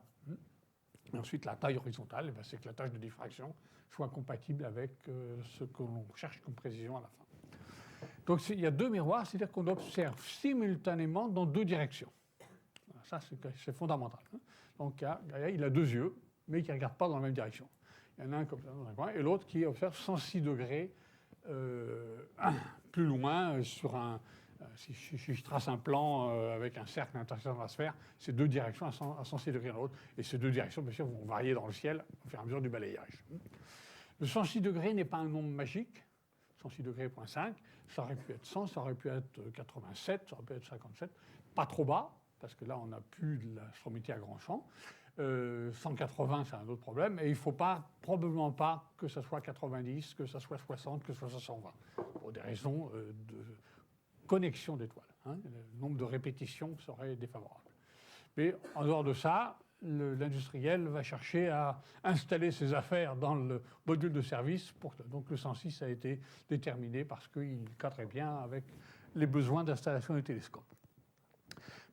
Et ensuite la taille horizontale, c'est que la tâche de diffraction soit compatible avec ce que l'on cherche comme précision à la fin. Donc il y a 2 miroirs, c'est-à-dire qu'on observe simultanément dans 2 directions. Ça, c'est fondamental. Donc, Gaïa, il a 2 yeux, mais qui ne regardent pas dans la même direction. Il y en a un comme ça dans un coin, et l'autre qui observe 106 degrés plus loin sur un... Si je trace un plan avec un cercle interséquant dans la sphère, c'est 2 directions à 106 degrés dans l'autre. Et ces 2 directions, bien sûr, vont varier dans le ciel au fur et à mesure du balayage. Le 106 degrés n'est pas un nombre magique. 106 degrés, 0.5. Ça aurait pu être 100, ça aurait pu être 87, ça aurait pu être 57. Pas trop bas, parce que là, on n'a plus de l'astrométrie à grand champ. 180, c'est un autre problème. Et il ne faut probablement pas que ce soit 90, que ce soit 60, que ce soit 120, pour des raisons de connexion d'étoiles. Hein. Le nombre de répétitions serait défavorable. Mais en dehors de ça, l'industriel va chercher à installer ses affaires dans le module de service. Donc le 106 a été déterminé parce qu'il cadrait bien avec les besoins d'installation du télescope.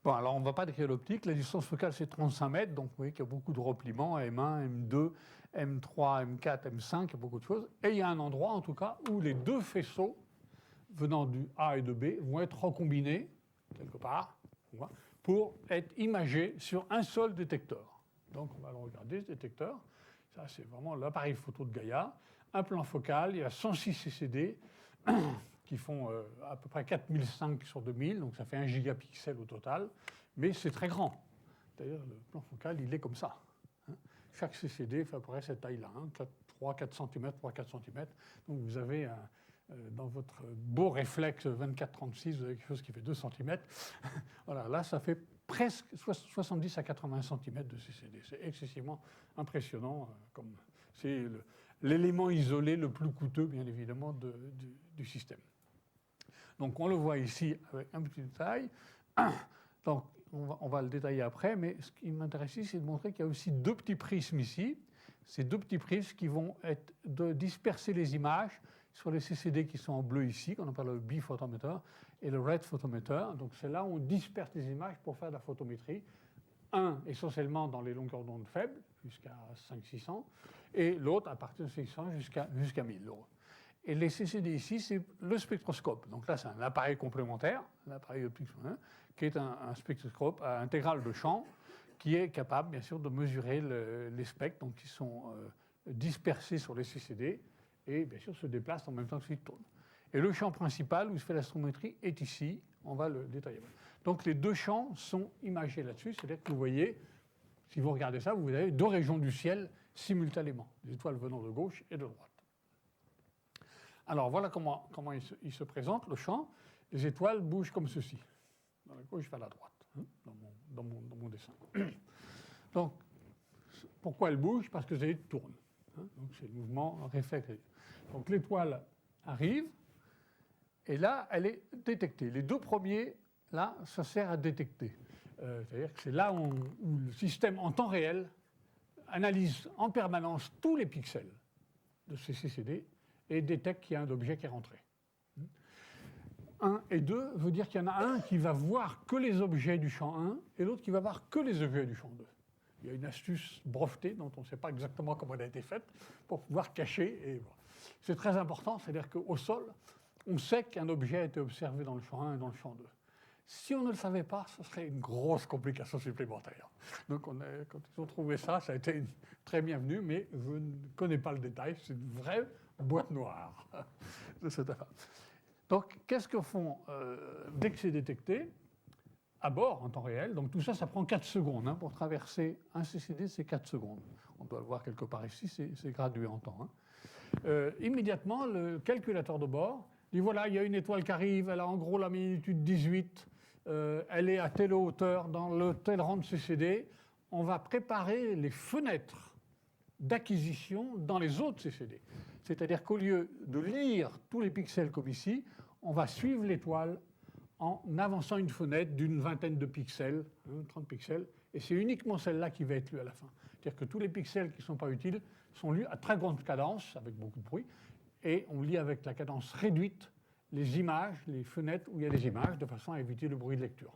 Bon, alors on ne va pas décrire l'optique. La distance focale, c'est 35 mètres. Donc vous voyez qu'il y a beaucoup de repliements, M1, M2, M3, M4, M5, il y a beaucoup de choses. Et il y a un endroit, en tout cas, où les deux faisceaux venant du A et de B vont être recombinés, quelque part, pour être imagés sur un seul détecteur. Donc on va le regarder, ce détecteur. Ça, c'est vraiment l'appareil photo de Gaïa. Un plan focal, il y a 106 CCD qui font à peu près 4005 sur 2000, donc ça fait 1 gigapixel au total, mais c'est très grand. D'ailleurs, le plan focal, il est comme ça. Hein. Chaque CCD fait à peu près cette taille-là, hein, 3-4 cm, 3-4 cm. Donc vous avez dans votre beau réflexe 24-36, vous avez quelque chose qui fait 2 cm. Voilà, là, ça fait presque 70 à 80 cm de CCD. C'est excessivement impressionnant. C'est l'élément isolé le plus coûteux, bien évidemment, du système. Donc on le voit ici avec un petit détail. Donc on va le détailler après, mais ce qui m'intéresse ici, c'est de montrer qu'il y a aussi deux petits prismes ici. Ces deux petits prismes qui vont être de disperser les images sur les CCD qui sont en bleu ici, qu'on appelle le B-photometer, et le red photometer. Donc c'est là où on disperse les images pour faire de la photométrie. Un essentiellement dans les longueurs d'onde faibles, jusqu'à 500-600, et l'autre à partir de 600 jusqu'à 1000 euros. Et les CCD ici, c'est le spectroscope. Donc là, c'est un appareil complémentaire, l'appareil optique, qui est un spectroscope à intégrale de champ, qui est capable, bien sûr, de mesurer les spectres, donc qui sont dispersés sur les CCD, et bien sûr se déplacent en même temps qu'ils tournent. Et le champ principal où se fait l'astrométrie est ici, on va le détailler. Donc les deux champs sont imagés là-dessus, c'est-à-dire que vous voyez, si vous regardez ça, vous avez deux régions du ciel simultanément, des étoiles venant de gauche et de droite. Alors voilà comment il se présente, le champ. Les étoiles bougent comme ceci, de la gauche vers la droite, hein, dans mon dessin. Donc, pourquoi elles bougent? Parce que elles tournent. Hein, donc c'est le mouvement réflexe. Donc l'étoile arrive, et là, elle est détectée. Les deux premiers, là, ça sert à détecter. C'est-à-dire que c'est là où le système, en temps réel, analyse en permanence tous les pixels de ces CCD et détecte qu'il y a un objet qui est rentré. 1 et 2 veut dire qu'il y en a un qui va voir que les objets du champ 1 et l'autre qui va voir que les objets du champ 2. Il y a une astuce brevetée dont on ne sait pas exactement comment elle a été faite pour pouvoir cacher. Et voilà. C'est très important, c'est-à-dire qu'au sol, on sait qu'un objet a été observé dans le champ 1 et dans le champ 2. Si on ne le savait pas, ce serait une grosse complication supplémentaire. Donc quand ils ont trouvé ça, ça a été très bienvenu, mais je ne connais pas le détail, c'est une vraie boîte noire de cette affaire. Donc qu'est-ce que font dès que c'est détecté à bord en temps réel? Donc tout ça, ça prend 4 secondes. Hein, pour traverser un CCD, c'est 4 secondes. On doit le voir quelque part ici, c'est gradué en temps. Hein. Immédiatement, le calculateur de bord dit voilà, il y a une étoile qui arrive, elle a en gros la magnitude 18, elle est à telle hauteur dans le tel rang de CCD. On va préparer les fenêtres d'acquisition dans les autres CCD. C'est-à-dire qu'au lieu de lire tous les pixels comme ici, on va suivre l'étoile en avançant une fenêtre d'une vingtaine de pixels, 30 pixels, et c'est uniquement celle-là qui va être lue à la fin. C'est-à-dire que tous les pixels qui ne sont pas utiles sont lus à très grande cadence, avec beaucoup de bruit, et on lit avec la cadence réduite les images, les fenêtres où il y a des images, de façon à éviter le bruit de lecture.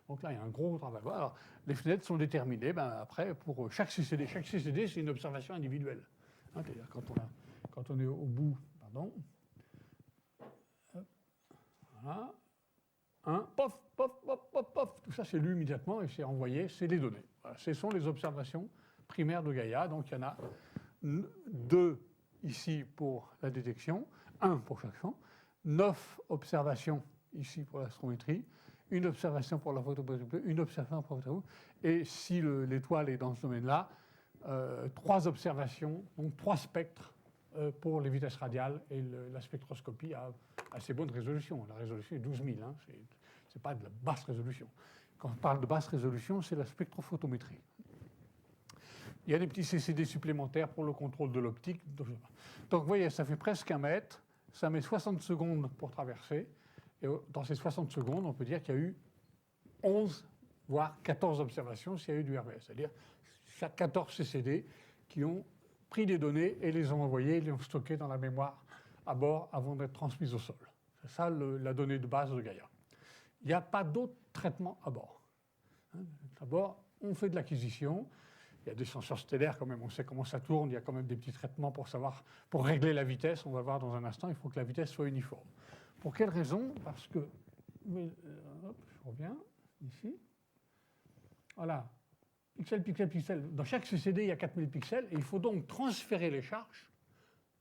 Donc là, il y a un gros travail. Alors, les fenêtres sont déterminées après pour chaque CCD. Chaque CCD, c'est une observation individuelle. Hein, c'est-à-dire quand on est au bout, pardon, voilà, pof, pof, pof, pof, pof, tout ça c'est lu immédiatement et c'est envoyé, c'est les données. Voilà, ce sont les observations primaires de Gaïa. Donc il y en a 2 ici pour la détection, 1 pour chaque champ, 9 observations ici pour l'astrométrie, une observation pour la photométrie, une observation pour la photométrie, et si l'étoile est dans ce domaine-là, 3 observations, donc 3 spectres pour les vitesses radiales et la spectroscopie à assez bonne résolution. La résolution est 12 000, hein, c'est pas de la basse résolution. Quand on parle de basse résolution, c'est la spectrophotométrie. Il y a des petits CCD supplémentaires pour le contrôle de l'optique. Donc vous voyez, ça fait presque 1 mètre, ça met 60 secondes pour traverser, et dans ces 60 secondes, on peut dire qu'il y a eu 11, voire 14 observations s'il y a eu du RVS, c'est-à-dire chaque 14 CCD qui ont pris des données et les ont envoyées, les ont stockées dans la mémoire à bord avant d'être transmises au sol. C'est ça la donnée de base de Gaïa. Il n'y a pas d'autre traitement à bord. À bord, on fait de l'acquisition. Il y a des senseurs stellaires quand même, on sait comment ça tourne, il y a quand même des petits traitements pour régler la vitesse, on va voir dans un instant, il faut que la vitesse soit uniforme. Pour quelle raison? Parce que, hop, je reviens ici. Voilà, pixel, pixel, pixel. Dans chaque CCD, il y a 4000 pixels, et il faut donc transférer les charges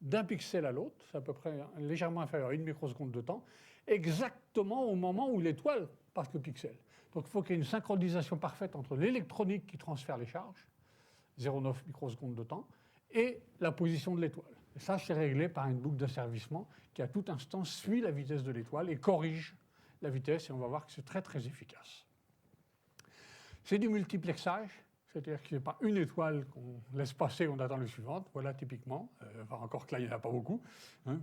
d'un pixel à l'autre, c'est à peu près légèrement inférieur à 1 microseconde de temps, exactement au moment où l'étoile passe le pixel. Donc il faut qu'il y ait une synchronisation parfaite entre l'électronique qui transfère les charges, 0,9 microsecondes de temps, et la position de l'étoile. Et ça, c'est réglé par une boucle d'asservissement qui, à tout instant, suit la vitesse de l'étoile et corrige la vitesse, et on va voir que c'est très, très efficace. C'est du multiplexage, c'est-à-dire que ce n'est pas une étoile qu'on laisse passer, on attend la suivante. Voilà, typiquement. Enfin, encore que là, il n'y en a pas beaucoup. Hein,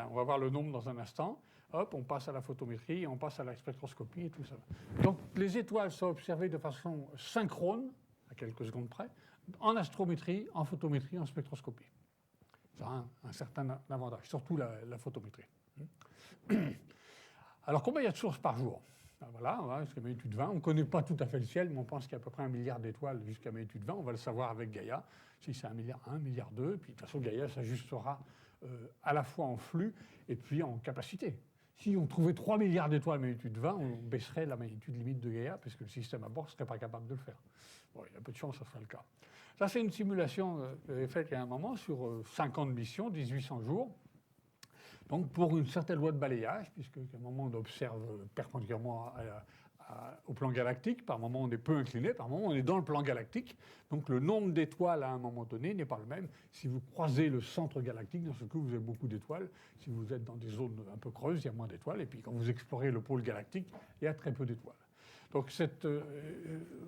on va voir le nombre dans un instant. Hop, on passe à la photométrie, on passe à la spectroscopie et tout ça. Donc, les étoiles sont observées de façon synchrone, à quelques secondes près, en astrométrie, en photométrie, en spectroscopie. Ça a un certain avantage, surtout la photométrie. Alors, combien il y a de sources par jour? Ben voilà, jusqu'à magnitude 20. On ne connaît pas tout à fait le ciel, mais on pense qu'il y a à peu près 1 milliard d'étoiles jusqu'à magnitude 20. On va le savoir avec Gaïa, si c'est 1 milliard 1, 1 milliard 2. Puis de toute façon, Gaïa s'ajustera à la fois en flux et puis en capacité. Si on trouvait 3 milliards d'étoiles à magnitude 20, on baisserait la magnitude limite de Gaïa, parce que le système à bord ne serait pas capable de le faire. Bon, il y a peu de chance que ce soit le cas. Ça, c'est une simulation que j'avais faite il y a un moment sur 50 missions, 1800 jours. Donc, pour une certaine loi de balayage, puisqu'à un moment, on observe perpendiculairement au plan galactique, par moment, on est peu incliné, par moment, on est dans le plan galactique. Donc, le nombre d'étoiles à un moment donné n'est pas le même. Si vous croisez le centre galactique, dans ce cas, vous avez beaucoup d'étoiles. Si vous êtes dans des zones un peu creuses, il y a moins d'étoiles. Et puis, quand vous explorez le pôle galactique, il y a très peu d'étoiles. Donc, cette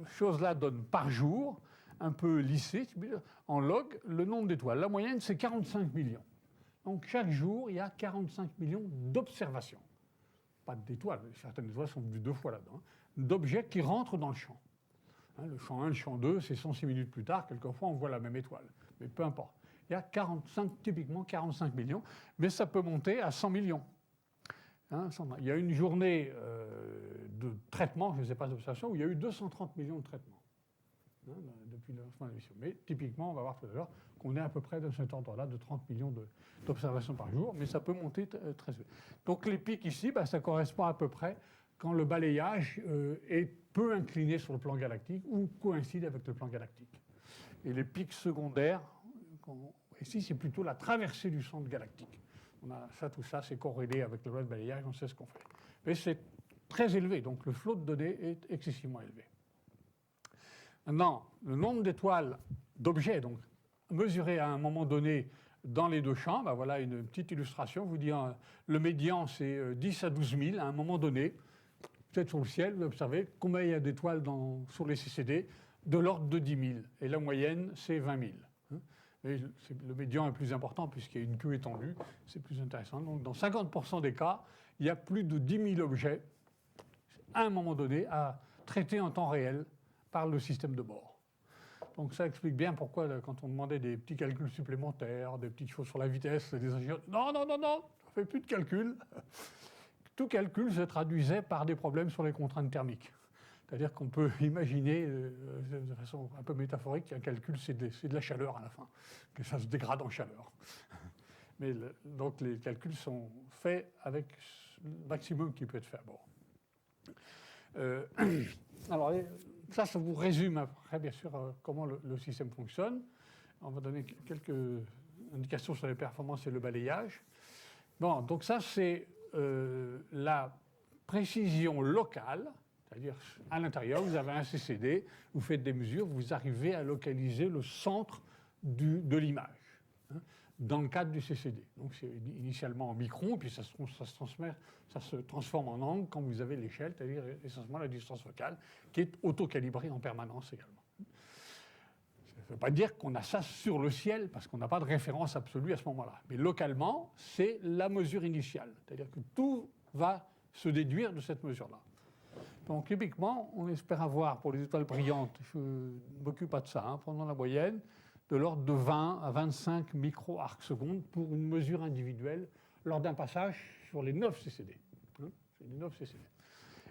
chose-là donne par jour, un peu lissé, en log, le nombre d'étoiles. La moyenne, c'est 45 millions. Donc, chaque jour, il y a 45 millions d'observations. Pas d'étoiles, certaines étoiles sont venues 2 fois là-dedans, d'objets qui rentrent dans le champ. Le champ 1, le champ 2, c'est 106 minutes plus tard, quelquefois on voit la même étoile. Mais peu importe. Il y a typiquement 45 millions, mais ça peut monter à 100 millions. Il y a une journée de traitement, je ne sais pas d'observation, où il y a eu 230 millions de traitements depuis le lancement de la mission. Mais typiquement, on va voir tout à l'heure qu'on est à peu près dans cet ordre-là de 30 millions d'observations par jour, mais ça peut monter très vite. Donc les pics ici, ça correspond à peu près quand le balayage est peu incliné sur le plan galactique ou coïncide avec le plan galactique. Et les pics secondaires, ici, c'est plutôt la traversée du centre galactique. On a ça, tout ça, c'est corrélé avec le loi de balayage, on sait ce qu'on fait. Mais c'est très élevé, donc le flot de données est excessivement élevé. Maintenant, le nombre d'étoiles, d'objets, donc mesurés à un moment donné dans les 2 champs, voilà une petite illustration. Vous dit le médian, c'est 10 à 12 000 à un moment donné. Peut-être sur le ciel, vous observez combien il y a d'étoiles sur les CCD, de l'ordre de 10 000. Et la moyenne, c'est 20 000. Et le médian est plus important puisqu'il y a une queue étendue, c'est plus intéressant. Donc dans 50% des cas, il y a plus de 10 000 objets à un moment donné à traiter en temps réel par le système de bord. Donc ça explique bien pourquoi, quand on demandait des petits calculs supplémentaires, des petites choses sur la vitesse, les ingénieurs, non, on ne fait plus de calculs. Tout calcul se traduisait par des problèmes sur les contraintes thermiques. C'est-à-dire qu'on peut imaginer, de façon un peu métaphorique, qu'un calcul, c'est de la chaleur à la fin, que ça se dégrade en chaleur. Mais donc les calculs sont faits avec le maximum qui peut être fait à bord. Alors, ça vous résume après, bien sûr, comment le système fonctionne. On va donner quelques indications sur les performances et le balayage. Bon, donc ça, c'est la précision locale, c'est-à-dire à l'intérieur, vous avez un CCD, vous faites des mesures, vous arrivez à localiser le centre de l'image, dans le cadre du CCD. Donc c'est initialement en micron, puis ça se transforme en angle quand vous avez l'échelle, c'est-à-dire essentiellement la distance focale, qui est auto-calibrée en permanence également. ne veut pas dire qu'on a ça sur le ciel, parce qu'on n'a pas de référence absolue à ce moment-là. Mais localement, c'est la mesure initiale. C'est-à-dire que tout va se déduire de cette mesure-là. Donc, typiquement, on espère avoir, pour les étoiles brillantes, je ne m'occupe pas de ça, prenons la moyenne, de l'ordre de 20 à 25 micro-arcs-secondes pour une mesure individuelle lors d'un passage sur les 9 CCD. C'est les 9 CCD.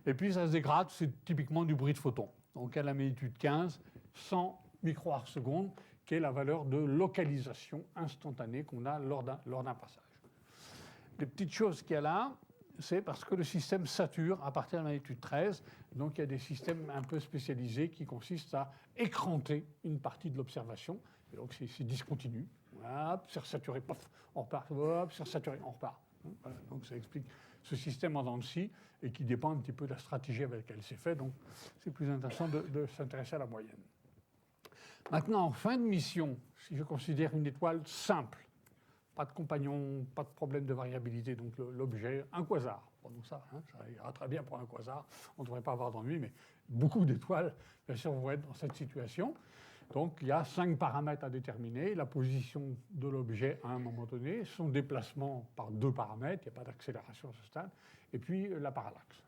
Et puis, ça se dégrade, c'est typiquement du bruit de photon. Donc, à la magnitude 15, 100 micro-arcs-secondes, qui est la valeur de localisation instantanée qu'on a lors d'un passage. Les petites choses qu'il y a là, c'est parce que le système sature à partir de la magnitude 13. Donc, il y a des systèmes un peu spécialisés qui consistent à écranter une partie de l'observation. Et donc, c'est discontinu. Hop, c'est resaturé, paf, on repart. Hop, c'est resaturé, on repart. Voilà, donc, ça explique ce système en dents de scie et qui dépend un petit peu de la stratégie avec laquelle c'est fait. Donc, c'est plus intéressant de s'intéresser à la moyenne. Maintenant, en fin de mission, si je considère une étoile simple, pas de compagnon, pas de problème de variabilité, donc l'objet, un quasar. Bon, donc ça ira très bien pour un quasar, on ne devrait pas avoir d'ennui, mais beaucoup d'étoiles, bien sûr, vont être dans cette situation. Donc, il y a 5 paramètres à déterminer, la position de l'objet à un moment donné, son déplacement par 2 paramètres, il n'y a pas d'accélération à ce stade, et puis la parallaxe.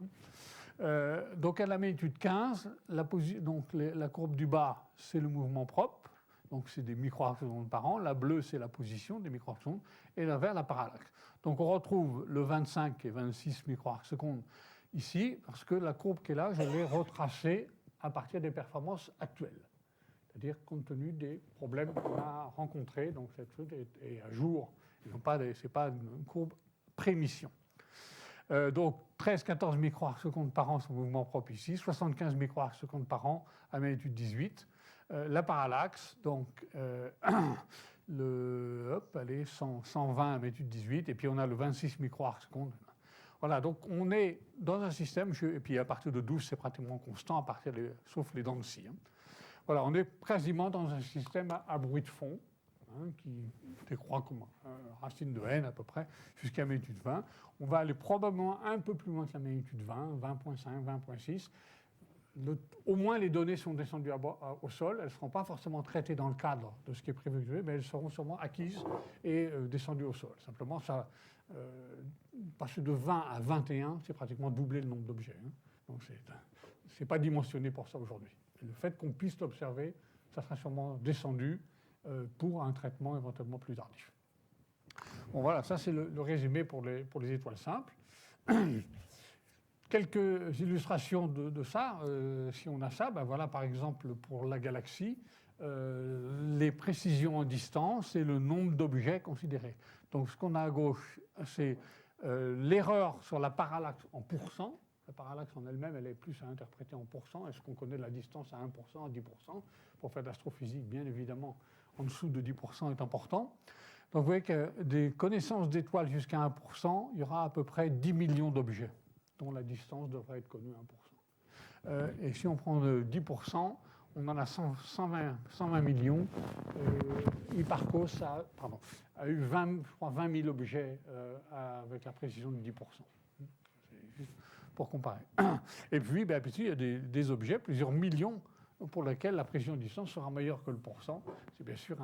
Donc, à la magnitude 15, la courbe du bas, c'est le mouvement propre, donc c'est des micro-arcs-secondes par an, la bleue, c'est la position des micro-arcs-secondes, et la verte, la parallaxe. Donc, on retrouve le 25 et 26 micro-arcs-secondes ici, parce que la courbe qui est là, je l'ai retracée à partir des performances actuelles. C'est-à-dire compte tenu des problèmes qu'on a rencontrés, donc cette chose est à jour, ce n'est pas une courbe pré-mission. Donc 13-14 micro-arcs-secondes par an, son mouvement propre ici, 75 micro-arcs-secondes par an à magnitude 18. La parallaxe, donc elle est 120 à magnitude 18, et puis on a le 26 micro-arcs-secondes. Voilà, donc on est dans un système, et puis à partir de 12, c'est pratiquement constant, sauf les dents de scie. Voilà, on est quasiment dans un système à bruit de fond, qui décroît comme racine de n à peu près, jusqu'à magnitude 20. On va aller probablement un peu plus loin que la magnitude 20, 20.5, 20.6. Au moins, les données sont descendues au sol. Elles ne seront pas forcément traitées dans le cadre de ce qui est prévu, mais elles seront sûrement acquises et descendues au sol. Simplement, ça, passer de 20 à 21, c'est pratiquement doubler le nombre d'objets. Donc, ce n'est pas dimensionné pour ça aujourd'hui. Le fait qu'on puisse l'observer, ça sera sûrement descendu pour un traitement éventuellement plus tardif. Bon, voilà, ça c'est le résumé pour les étoiles simples. Quelques illustrations de ça. Si on a ça, ben voilà, par exemple, pour la galaxie, les précisions en distance et le nombre d'objets considérés. Donc, ce qu'on a à gauche, c'est l'erreur sur la parallaxe en pourcent. La parallaxe en elle-même, elle est plus à interpréter en pourcent. Est-ce qu'on connaît la distance à 1%, à 10%? Pour faire de l'astrophysique, bien évidemment, en dessous de 10% est important. Donc, vous voyez que des connaissances d'étoiles jusqu'à 1%, il y aura à peu près 10 millions d'objets dont la distance devrait être connue à 1%. Et si on prend 10%, on en a 120 millions. Hipparcos a eu 20 000 objets avec la précision de 10%. C'est juste pour comparer. Et puis, il y a des objets, plusieurs millions, pour lesquels la précision de distance sera meilleure que le pourcent. C'est bien sûr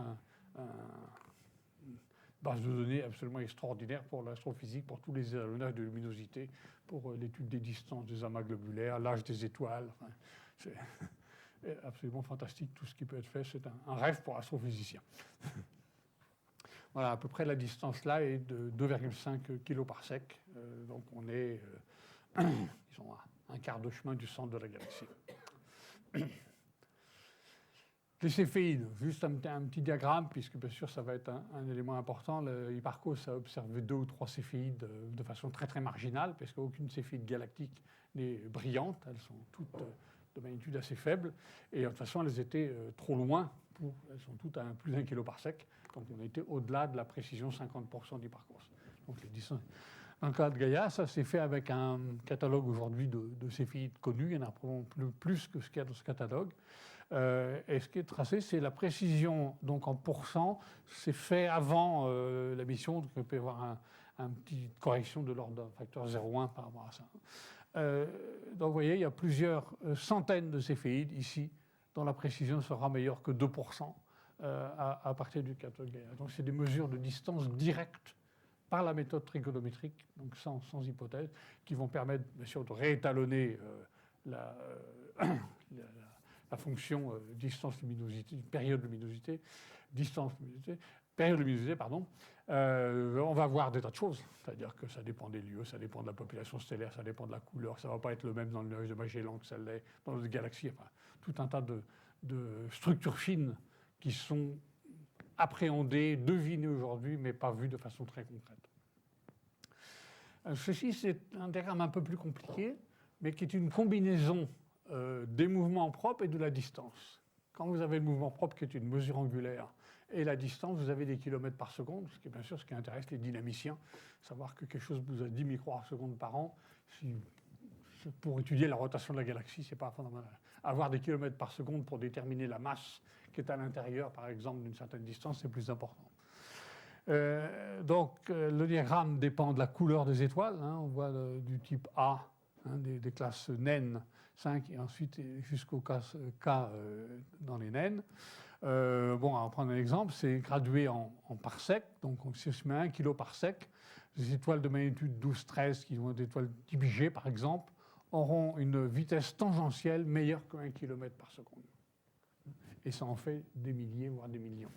une base de données absolument extraordinaire pour l'astrophysique, pour tous les étalonnages de luminosité, pour l'étude des distances des amas globulaires, l'âge des étoiles. Enfin, c'est absolument fantastique tout ce qui peut être fait. C'est un rêve pour l'astrophysicien. Voilà, à peu près la distance là est de 2,5 kg par sec. Donc on est disons, à un quart de chemin du centre de la galaxie. Les céphéides, juste un petit diagramme, puisque bien sûr ça va être un élément important. Hipparcos a observé 2 ou 3 céphéides de façon très très marginale, parce qu'aucune céphéide galactique n'est brillante, elles sont toutes de magnitude assez faible, et de toute façon elles étaient trop loin, elles sont toutes à plus d'1 kg par sec, donc on était au-delà de la précision 50% d'Hipparcos. Donc les distances. Dans le cas de Gaïa, ça s'est fait avec un catalogue aujourd'hui de céphéides connus, il y en a probablement plus que ce qu'il y a dans ce catalogue. Et ce qui est tracé, c'est la précision donc en pourcent. C'est fait avant la mission, donc il peut y avoir une petite correction de l'ordre d'un facteur 0,1 par rapport à ça. Donc vous voyez, il y a plusieurs centaines de céphéides ici, dont la précision sera meilleure que 2%. à partir du cathode Gaïa. Donc c'est des mesures de distance directes par la méthode trigonométrique, donc sans hypothèse, qui vont permettre bien sûr de réétalonner la fonction distance-luminosité, période-luminosité, distance-luminosité, période-luminosité, pardon. On va voir des tas de choses, c'est-à-dire que ça dépend des lieux, ça dépend de la population stellaire, ça dépend de la couleur, ça ne va pas être le même dans le nuage de Magellan que ça l'est dans notre galaxie, enfin, tout un tas de structures fines qui sont appréhendées, devinées aujourd'hui, mais pas vues de façon très concrète. Ceci, c'est un diagramme un peu plus compliqué, mais qui est une combinaison des mouvements propres et de la distance. Quand vous avez le mouvement propre, qui est une mesure angulaire, et la distance, vous avez des kilomètres par seconde, ce qui est bien sûr ce qui intéresse les dynamiciens, savoir que quelque chose vous a 10 microsecondes par an, pour étudier la rotation de la galaxie, ce n'est pas fondamental. Avoir des kilomètres par seconde pour déterminer la masse qui est à l'intérieur, par exemple, d'une certaine distance, c'est plus important. Donc, le diagramme dépend de la couleur des étoiles. Hein, on voit du type A, hein, des classes naines 5, et ensuite jusqu'au K dans les naines. Bon, on va prendre un exemple, c'est gradué en parsec. Donc, si on se met 1 kilo parsec, les étoiles de magnitude 12-13, qui sont des étoiles type G, par exemple, auront une vitesse tangentielle meilleure que 1 km par seconde. Et ça en fait des milliers, voire des millions.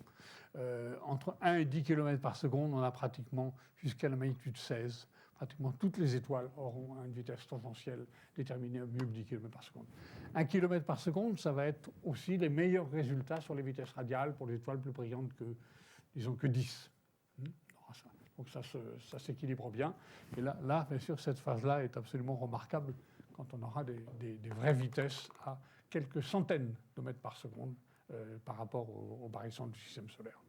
Entre 1 et 10 km par seconde, on a pratiquement jusqu'à la magnitude 16. Pratiquement toutes les étoiles auront une vitesse tangentielle déterminée à mieux que 10 km par seconde. 1 km par seconde, ça va être aussi les meilleurs résultats sur les vitesses radiales pour les étoiles plus brillantes que, disons, que 10. Donc ça s'équilibre bien. Et là, bien sûr, cette phase-là est absolument remarquable quand on aura des vraies vitesses à quelques centaines de mètres par seconde par rapport aux barycentres du système solaire.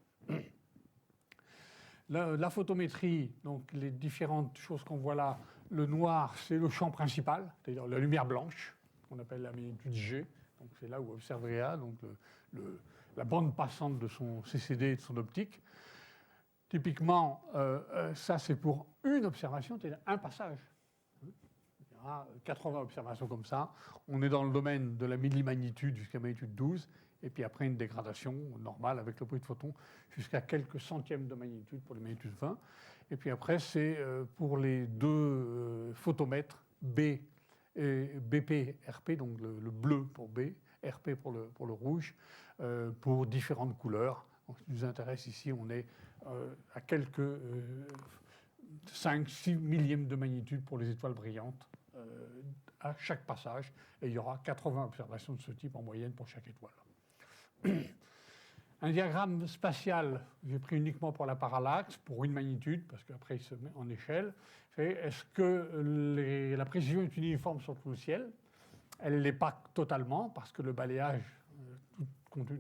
La photométrie, donc les différentes choses qu'on voit là, le noir, c'est le champ principal, c'est-à-dire la lumière blanche, qu'on appelle la magnitude G. Donc c'est là où observe Gaïa, donc la bande passante de son CCD et de son optique. Typiquement, ça c'est pour une observation, c'est-à-dire un passage. Il y aura 80 observations comme ça. On est dans le domaine de la millimagnitude jusqu'à magnitude 12. Et puis après une dégradation normale avec le bruit de photon jusqu'à quelques centièmes de magnitude pour les magnitudes 20. Et puis après, c'est pour les deux photomètres B et BP, RP, donc le bleu pour B, RP pour le rouge, pour différentes couleurs. Donc, ce qui nous intéresse ici, on est à quelques 5-6 millièmes de magnitude pour les étoiles brillantes à chaque passage. Et il y aura 80 observations de ce type en moyenne pour chaque étoile. Un diagramme spatial, j'ai pris uniquement pour la parallaxe, pour une magnitude, parce qu'après il se met en échelle. Est-ce que la précision est uniforme sur tout le ciel? Elle ne l'est pas totalement, parce que le balayage,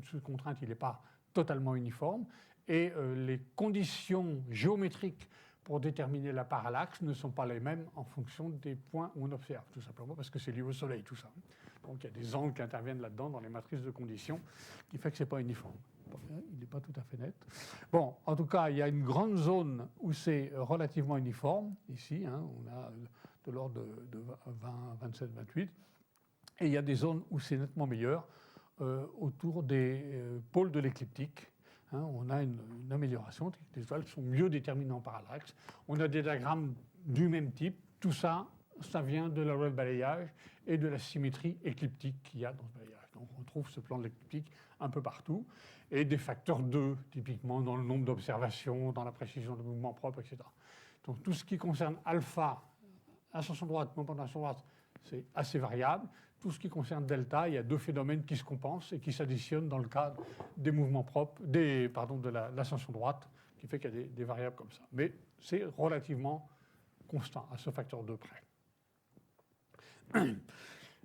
sous contrainte, il n'est pas totalement uniforme. Et les conditions géométriques pour déterminer la parallaxe ne sont pas les mêmes en fonction des points où on observe, tout simplement parce que c'est lié au Soleil, tout ça. Donc il y a des angles qui interviennent là-dedans dans les matrices de conditions, qui fait que ce n'est pas uniforme. Il n'est pas tout à fait net. Bon, en tout cas, il y a une grande zone où c'est relativement uniforme, ici, hein, on a de l'ordre de 20, 27, 28, et il y a des zones où c'est nettement meilleur, autour des pôles de l'écliptique. Hein, on a une amélioration, les étoiles sont mieux déterminées en parallaxe. On a des diagrammes du même type. Tout ça, ça vient de la loi de balayage et de la symétrie écliptique qu'il y a dans ce balayage. Donc on trouve ce plan de l'écliptique un peu partout. Et des facteurs 2, typiquement dans le nombre d'observations, dans la précision de mouvements propres, etc. Donc tout ce qui concerne alpha, ascension droite, moment d'ascension droite, c'est assez variable. Tout ce qui concerne delta, il y a deux phénomènes qui se compensent et qui s'additionnent dans le cadre des mouvements propres, de l'ascension droite, qui fait qu'il y a des variables comme ça. Mais c'est relativement constant à ce facteur 2 près.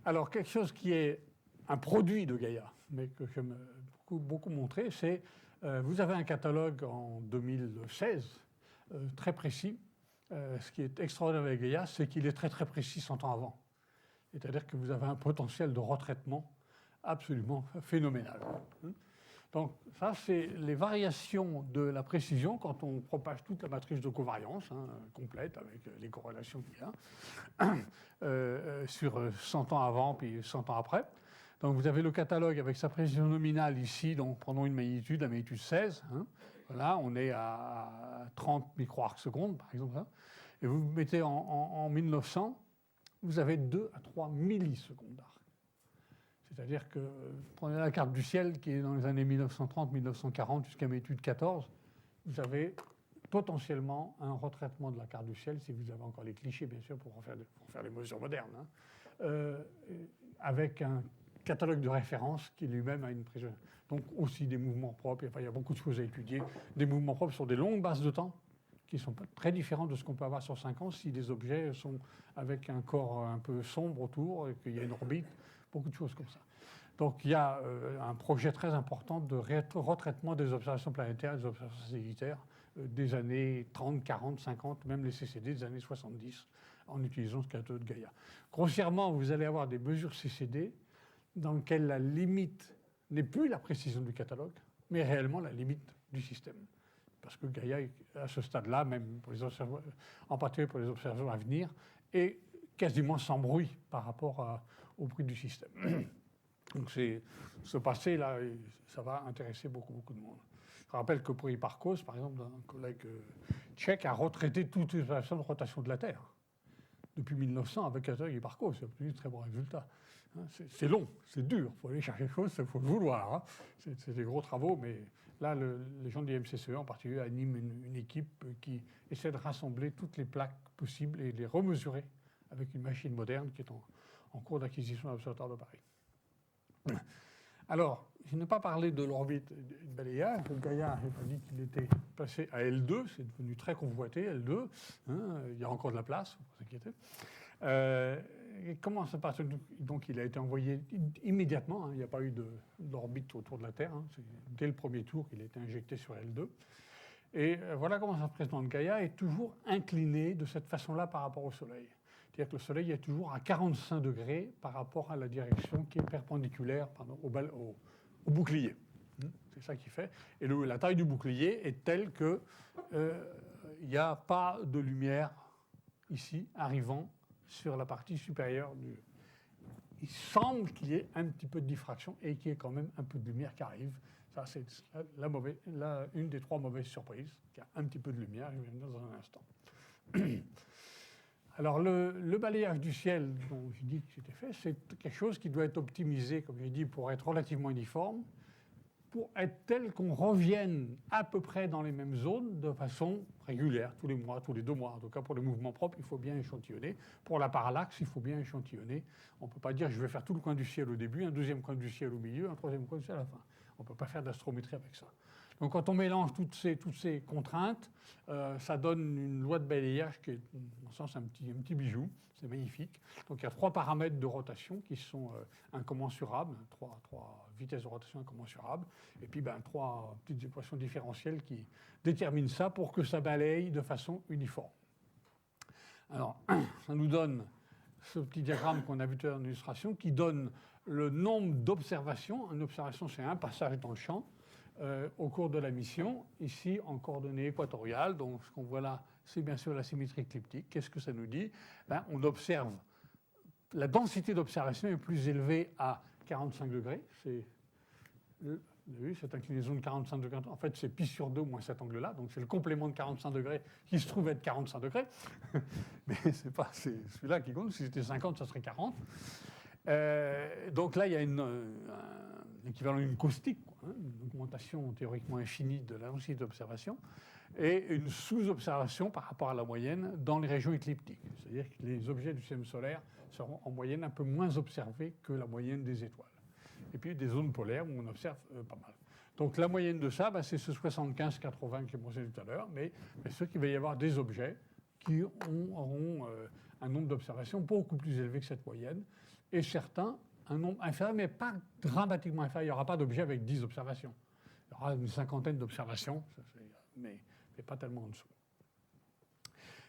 Alors, quelque chose qui est un produit de Gaïa, mais que j'aime beaucoup montrer, c'est vous avez un catalogue en 2016 très précis. Ce qui est extraordinaire avec Gaïa, c'est qu'il est très très précis 100 ans avant. C'est-à-dire que vous avez un potentiel de retraitement absolument phénoménal. Donc ça, c'est les variations de la précision quand on propage toute la matrice de covariance, hein, complète, avec les corrélations qu'il y a, sur 100 ans avant puis 100 ans après. Donc vous avez le catalogue avec sa précision nominale ici, donc prenons une magnitude, la magnitude 16. Hein. Voilà, on est à 30 microarcs secondes, par exemple. Hein. Et vous mettez en 1900, vous avez 2 à 3 millisecondes d'arc. C'est-à-dire que vous prenez la carte du ciel qui est dans les années 1930-1940 jusqu'à magnitude 14, vous avez potentiellement un retraitement de la carte du ciel, si vous avez encore les clichés, bien sûr, pour faire les mesures modernes, hein, avec un catalogue de référence qui lui-même a une précision. Donc aussi des mouvements propres, enfin, il y a beaucoup de choses à étudier. Des mouvements propres sur des longues bases de temps, qui sont très différents de ce qu'on peut avoir sur 5 ans si des objets sont avec un corps un peu sombre autour et qu'il y a une orbite, beaucoup de choses comme ça. Donc il y a un projet très important de retraitement des observations planétaires, des observations satellitaires des années 30, 40, 50, même les CCD des années 70, en utilisant ce catalogue de Gaïa. Grossièrement, vous allez avoir des mesures CCD dans lesquelles la limite n'est plus la précision du catalogue, mais réellement la limite du système. Parce que Gaïa, à ce stade-là, même pour les en particulier pour les observations à venir, est quasiment sans bruit par rapport au bruit du système. Donc ce passé-là, ça va intéresser beaucoup de monde. Je rappelle que pour Hipparcos, par exemple, un collègue tchèque a retraité toutes les observations de rotation de la Terre. Depuis 1900, avec un Hipparcos, il a obtenu de très bons résultats. C'est long, c'est dur, il faut aller chercher quelque chose, il faut le vouloir. Hein. C'est des gros travaux, mais là, les gens du MCCE en particulier animent une équipe qui essaie de rassembler toutes les plaques possibles et les remesurer avec une machine moderne qui est en cours d'acquisition à l'Observatoire de Paris. Alors, je n'ai pas parlé de l'orbite de Gaïa. Gaïa, j'ai pas dit qu'il était passé à L2, c'est devenu très convoité, L2. Hein, il y a encore de la place, ne vous inquiétez. Comment ça passe? Donc, il a été envoyé immédiatement. Hein, il n'y a pas eu d'orbite autour de la Terre. Hein, dès le premier tour, il a été injecté sur L2. Et voilà comment ça se présente. Gaïa est toujours incliné de cette façon-là par rapport au Soleil. C'est-à-dire que le Soleil est toujours à 45 degrés par rapport à la direction qui est perpendiculaire au bouclier. C'est ça qui fait. Et la taille du bouclier est telle qu'il n'y a pas de lumière ici arrivant sur la partie supérieure du... Il semble qu'il y ait un petit peu de diffraction et qu'il y ait quand même un peu de lumière qui arrive. Ça, c'est une des 3 mauvaises surprises, qu'il y a un petit peu de lumière, je vais venir dans un instant. Alors, le balayage du ciel dont je dis que c'était fait, c'est quelque chose qui doit être optimisé, comme j'ai dit, pour être relativement uniforme, pour être tel qu'on revienne à peu près dans les mêmes zones de façon régulière, tous les mois, tous les 2 mois. En tout cas, pour les mouvements propres, il faut bien échantillonner. Pour la parallaxe, il faut bien échantillonner. On ne peut pas dire je vais faire tout le coin du ciel au début, un deuxième coin du ciel au milieu, un troisième coin du ciel à la fin. On ne peut pas faire d'astrométrie avec ça. Donc quand on mélange toutes ces contraintes, ça donne une loi de balayage qui est, dans le sens, un petit bijou. C'est magnifique. Donc il y a 3 paramètres de rotation qui sont incommensurables, 3 vitesses de rotation incommensurables, et puis 3 petites équations différentielles qui déterminent ça pour que ça balaye de façon uniforme. Alors, ça nous donne ce petit diagramme qu'on a vu tout à l'heure en illustration, qui donne le nombre d'observations. Une observation, c'est un passage dans le champ. Au cours de la mission, ici en coordonnées équatoriales. Donc ce qu'on voit là, c'est bien sûr la symétrie écliptique. Qu'est-ce que ça nous dit? On observe, la densité d'observation est plus élevée à 45 degrés. Vous avez vu, cette inclinaison de 45 degrés, en fait c'est pi sur 2 moins cet angle-là, donc c'est le complément de 45 degrés qui se trouve être 45 degrés. Mais c'est pas celui-là qui compte, si c'était 50, ça serait 40. Donc là, il y a l'équivalent d'une caustique, une augmentation théoriquement infinie de la densité d'observation, et une sous-observation par rapport à la moyenne dans les régions écliptiques. C'est-à-dire que les objets du système solaire seront en moyenne un peu moins observés que la moyenne des étoiles. Et puis des zones polaires où on observe pas mal. Donc la moyenne de ça, c'est ce 75-80 que j'ai mentionné tout à l'heure, mais ce qu'il va y avoir des objets qui auront un nombre d'observations beaucoup plus élevé que cette moyenne, et certains, un nombre inférieur, mais pas dramatiquement inférieur. Il n'y aura pas d'objets avec 10 observations. Il y aura une 50aine d'observations, mais pas tellement en dessous.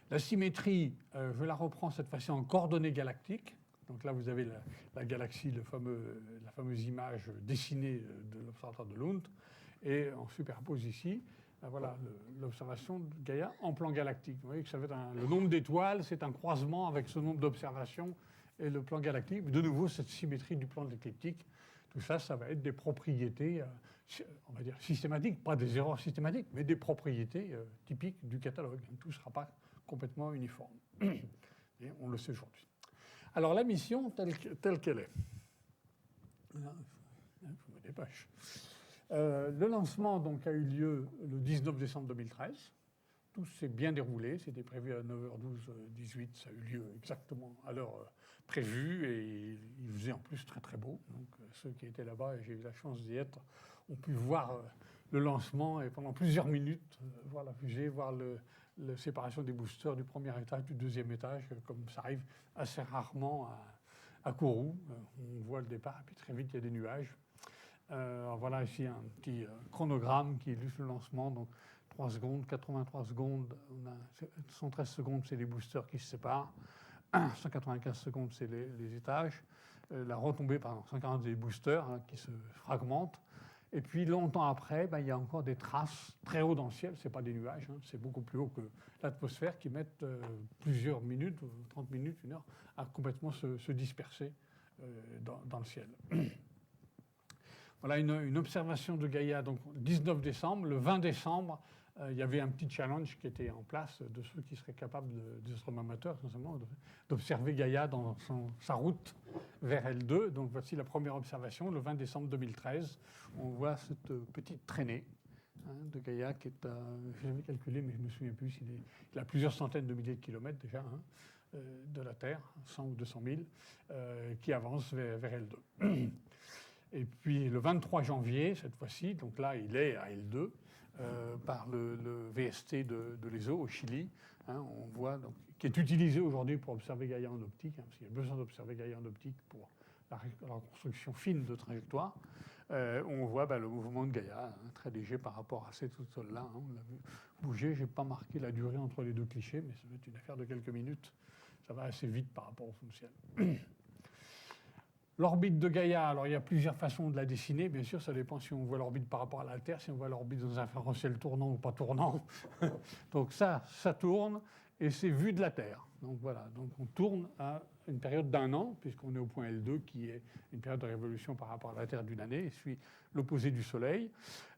La symétrie, je la reprends cette fois-ci en coordonnées galactiques. Donc là, vous avez la galaxie, la fameuse image dessinée de l'observatoire de Lund, et on superpose ici, voilà, l'observation de Gaïa en plan galactique. Vous voyez que ça va être le nombre d'étoiles, c'est un croisement avec ce nombre d'observations et le plan galactique. De nouveau, cette symétrie du plan écliptique. Tout ça, ça va être des propriétés, on va dire, systématiques, pas des erreurs systématiques, mais des propriétés typiques du catalogue. Tout ne sera pas complètement uniforme. Et on le sait aujourd'hui. Alors la mission telle qu'elle est. Il faut me dépêcher. Le lancement donc, a eu lieu le 19 décembre 2013. Tout s'est bien déroulé. C'était prévu à 9h12, 18. Ça a eu lieu exactement à l'heure prévue. Et il faisait en plus très très beau. Donc ceux qui étaient là-bas, et j'ai eu la chance d'y être, ont pu voir le lancement et pendant plusieurs minutes voir la fusée, voir la séparation des boosters du premier étage, du deuxième étage, comme ça arrive assez rarement à Kourou. On voit le départ et puis très vite il y a des nuages. Voilà ici un petit chronogramme qui illustre le lancement. Donc 3 secondes, 83 secondes, 113 secondes, c'est les boosters qui se séparent. 195 secondes, c'est les étages. La retombée, pardon, 140, c'est les boosters qui se fragmentent. Et puis longtemps après, il y a encore des traces très haut dans le ciel. Ce n'est pas des nuages, c'est beaucoup plus haut que l'atmosphère qui mettent plusieurs minutes, 30 minutes, 1 heure, à complètement se disperser dans le ciel. Voilà une observation de Gaïa, donc 19 décembre. Le 20 décembre, il y avait un petit challenge qui était en place de ceux qui seraient capables, des astronomes amateurs, essentiellement, d'observer Gaïa dans sa route vers L2. Donc voici la première observation, le 20 décembre 2013. On voit cette petite traînée de Gaïa qui est, je n'ai jamais calculé, mais je ne me souviens plus, il a plusieurs centaines de milliers de kilomètres déjà de la Terre, 100 ou 200 000, qui avance vers L2. Et puis le 23 janvier, cette fois-ci, donc là il est à L2, par le VST de l'ESO au Chili, on voit, donc, qui est utilisé aujourd'hui pour observer Gaïa en optique, parce qu'il y a besoin d'observer Gaïa en optique pour la reconstruction fine de trajectoire. On voit le mouvement de Gaïa, très léger par rapport à cette sous-sol-là. On l'a vu bouger, je n'ai pas marqué la durée entre les deux clichés, mais ça va être une affaire de quelques minutes. Ça va assez vite par rapport au fond du ciel. L'orbite de Gaïa, alors il y a plusieurs façons de la dessiner, bien sûr, ça dépend si on voit l'orbite par rapport à la Terre, si on voit l'orbite dans un référentiel tournant ou pas tournant. Donc ça tourne et c'est vu de la Terre. Donc voilà, donc on tourne à une période d'1 an, puisqu'on est au point L2, qui est une période de révolution par rapport à la Terre d'une année, et suit l'opposé du Soleil.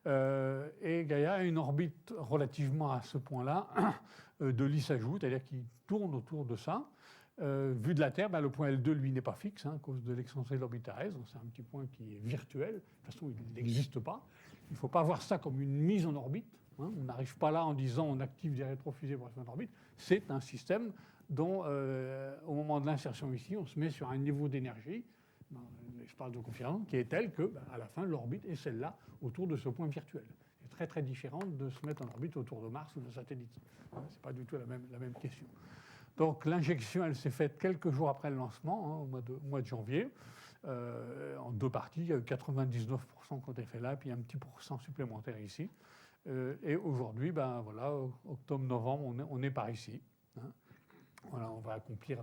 Et Gaïa a une orbite relativement à ce point-là de lissajou, c'est-à-dire qu'il tourne autour de ça. Vu de la Terre, le point L2, lui, n'est pas fixe à cause de l'excentricité de l'orbite terrestre. Donc c'est un petit point qui est virtuel. De toute façon, il n'existe pas. Il ne faut pas voir ça comme une mise en orbite. On n'arrive pas là en disant on active des rétrofusées pour être en orbite. C'est un système dont, au moment de l'insertion ici, on se met sur un niveau d'énergie, dans l'espace de confirmation, qui est tel que, à la fin, l'orbite est celle-là autour de ce point virtuel. C'est très très différent de se mettre en orbite autour de Mars ou d'un satellite. Ce n'est pas du tout la même question. Donc l'injection, elle s'est faite quelques jours après le lancement, au mois de janvier, en 2 parties. Il y a eu 99% qui ont été faits là, puis un petit pourcent supplémentaire ici. Et aujourd'hui, voilà, octobre-novembre, on est par ici. Voilà, on va accomplir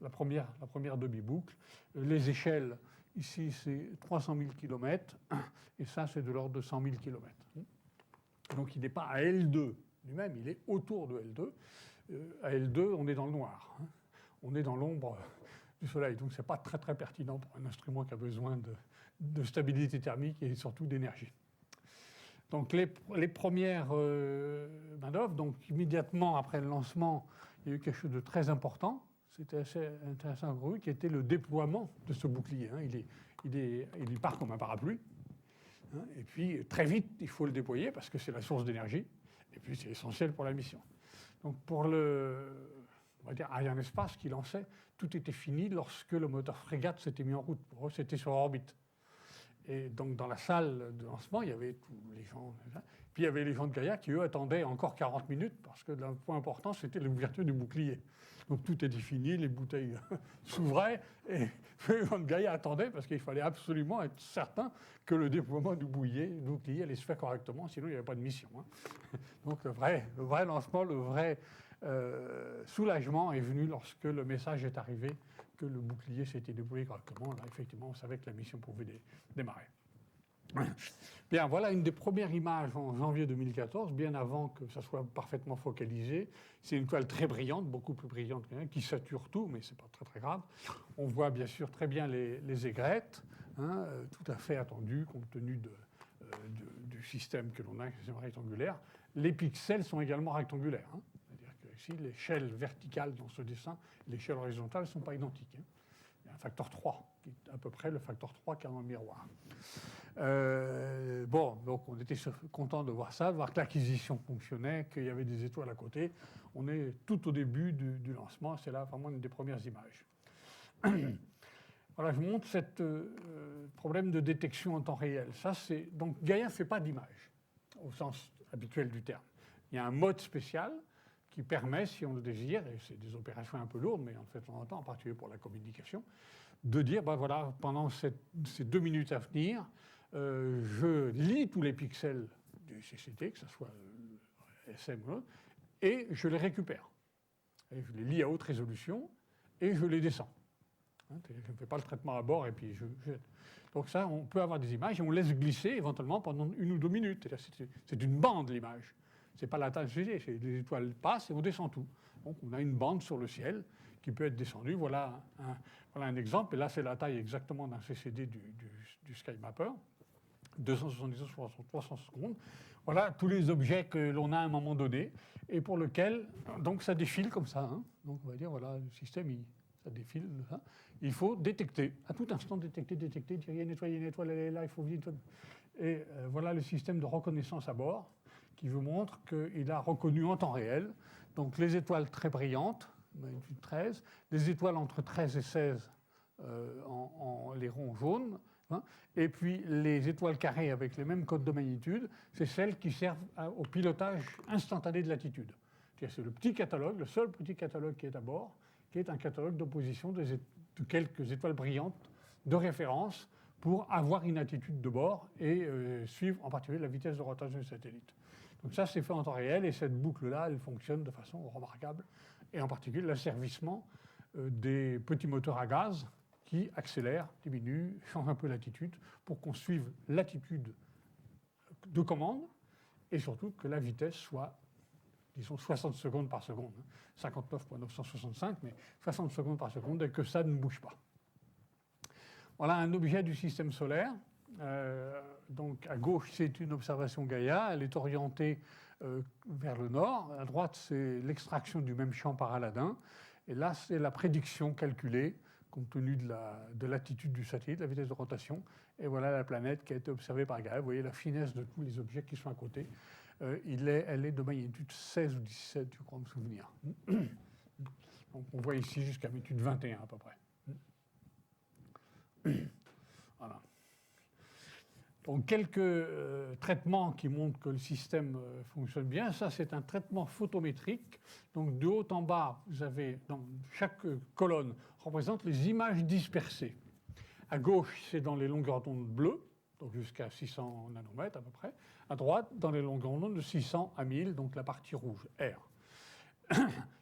la première demi-boucle. Les échelles, ici, c'est 300 000 km, et ça, c'est de l'ordre de 100 000 km. Donc il n'est pas à L2 lui-même, il est autour de L2. À L2, on est dans le noir. On est dans l'ombre du Soleil. Donc, ce n'est pas très, très pertinent pour un instrument qui a besoin de stabilité thermique et surtout d'énergie. Donc, les premières manœuvres, donc immédiatement après le lancement, il y a eu quelque chose de très important. C'était assez intéressant pour eux, qui était le déploiement de ce bouclier. Il part comme un parapluie. Et puis, très vite, il faut le déployer parce que c'est la source d'énergie. Et puis, c'est essentiel pour la mission. Donc pour on va dire Ariane Espace qui lançait, tout était fini lorsque le moteur frégate s'était mis en route. Pour eux, c'était sur orbite. Et donc dans la salle de lancement, il y avait tous les gens. Puis il y avait les gens de Gaïa qui, eux, attendaient encore 40 minutes parce que le point important, c'était l'ouverture du bouclier. Donc tout était fini, les bouteilles s'ouvraient et les gens de Gaïa attendaient parce qu'il fallait absolument être certain que le déploiement du bouclier allait se faire correctement, sinon il n'y avait pas de mission. Donc le vrai lancement, le vrai soulagement est venu lorsque le message est arrivé que le bouclier s'était déployé correctement. Là, effectivement, on savait que la mission pouvait démarrer. Bien, voilà une des premières images en janvier 2014, bien avant que ça soit parfaitement focalisé. C'est une étoile très brillante, beaucoup plus brillante que rien, qui sature tout, mais c'est pas très très grave. On voit bien sûr très bien les aigrettes, hein, tout à fait attendues compte tenu du système que l'on a, un système rectangulaire. Les pixels sont également rectangulaires. Hein. C'est-à-dire que ici, l'échelle verticale dans ce dessin, l'échelle horizontale ne sont pas identiques. Hein. Il y a un facteur 3, qui est à peu près le facteur 3 qu'il y a dans le miroir. Bon, donc on était content de voir ça, de voir que l'acquisition fonctionnait, qu'il y avait des étoiles à côté. On est tout au début du lancement, c'est là vraiment une des premières images. Voilà, je vous montre ce problème de détection en temps réel. Ça, donc Gaïa ne fait pas d'image, au sens habituel du terme. Il y a un mode spécial qui permet, si on le désire, et c'est des opérations un peu lourdes, mais en fait, de temps en temps, en particulier pour la communication, de dire, ben voilà, pendant ces 2 minutes à venir, je lis tous les pixels du CCT, que ce soit SM ou autre, et je les récupère. Et je les lis à haute résolution et je les descends. Hein, je ne fais pas le traitement à bord et puis je jette. Donc ça, on peut avoir des images et on laisse glisser éventuellement pendant 1 ou 2 minutes. C'est une bande, l'image. Ce n'est pas la taille du CCT, les étoiles passent et on descend tout. Donc on a une bande sur le ciel qui peut être descendue. Voilà un exemple. Et là, c'est la taille exactement d'un CCD du SkyMapper. 270 fois 300 secondes. Voilà tous les objets que l'on a à un moment donné et pour lesquels, donc ça défile comme ça. Hein. Donc on va dire, voilà, le système, ça défile. Hein. Il faut détecter, à tout instant détecter, dire il y a une étoile, elle est là, il faut vite. Et voilà le système de reconnaissance à bord qui vous montre qu'il a reconnu en temps réel donc les étoiles très brillantes, magnitude 13, les étoiles entre 13 et 16 les ronds jaunes, hein, et puis les étoiles carrées avec les mêmes codes de magnitude, c'est celles qui servent au pilotage instantané de latitude. C'est le petit catalogue, le seul petit catalogue qui est à bord, qui est un catalogue d'opposition de quelques étoiles brillantes de référence pour avoir une attitude de bord et suivre en particulier la vitesse de rotation du satellite. Donc ça, c'est fait en temps réel et cette boucle-là, elle fonctionne de façon remarquable. Et en particulier, l'asservissement des petits moteurs à gaz qui accélèrent, diminuent, changent un peu l'attitude pour qu'on suive l'attitude de commande et surtout que la vitesse soit, disons, 60 secondes par seconde. 59,965, mais 60 secondes par seconde et que ça ne bouge pas. Voilà un objet du système solaire. Donc à gauche, c'est une observation Gaïa. Elle est orientée vers le nord. À droite, c'est l'extraction du même champ par Aladin. Et là, c'est la prédiction calculée compte tenu de l'attitude du satellite, la vitesse de rotation. Et voilà la planète qui a été observée par Gaïa. Vous voyez la finesse de tous les objets qui sont à côté. Elle est de magnitude 16 ou 17, je crois me souvenir. Donc on voit ici jusqu'à magnitude 21 à peu près. Voilà. Donc quelques traitements qui montrent que le système fonctionne bien. Ça, c'est un traitement photométrique. Donc de haut en bas, vous avez, donc, chaque colonne représente les images dispersées. À gauche, c'est dans les longueurs d'onde bleues, donc jusqu'à 600 nanomètres à peu près. À droite, dans les longueurs d'onde de 600 à 1000, donc la partie rouge, R.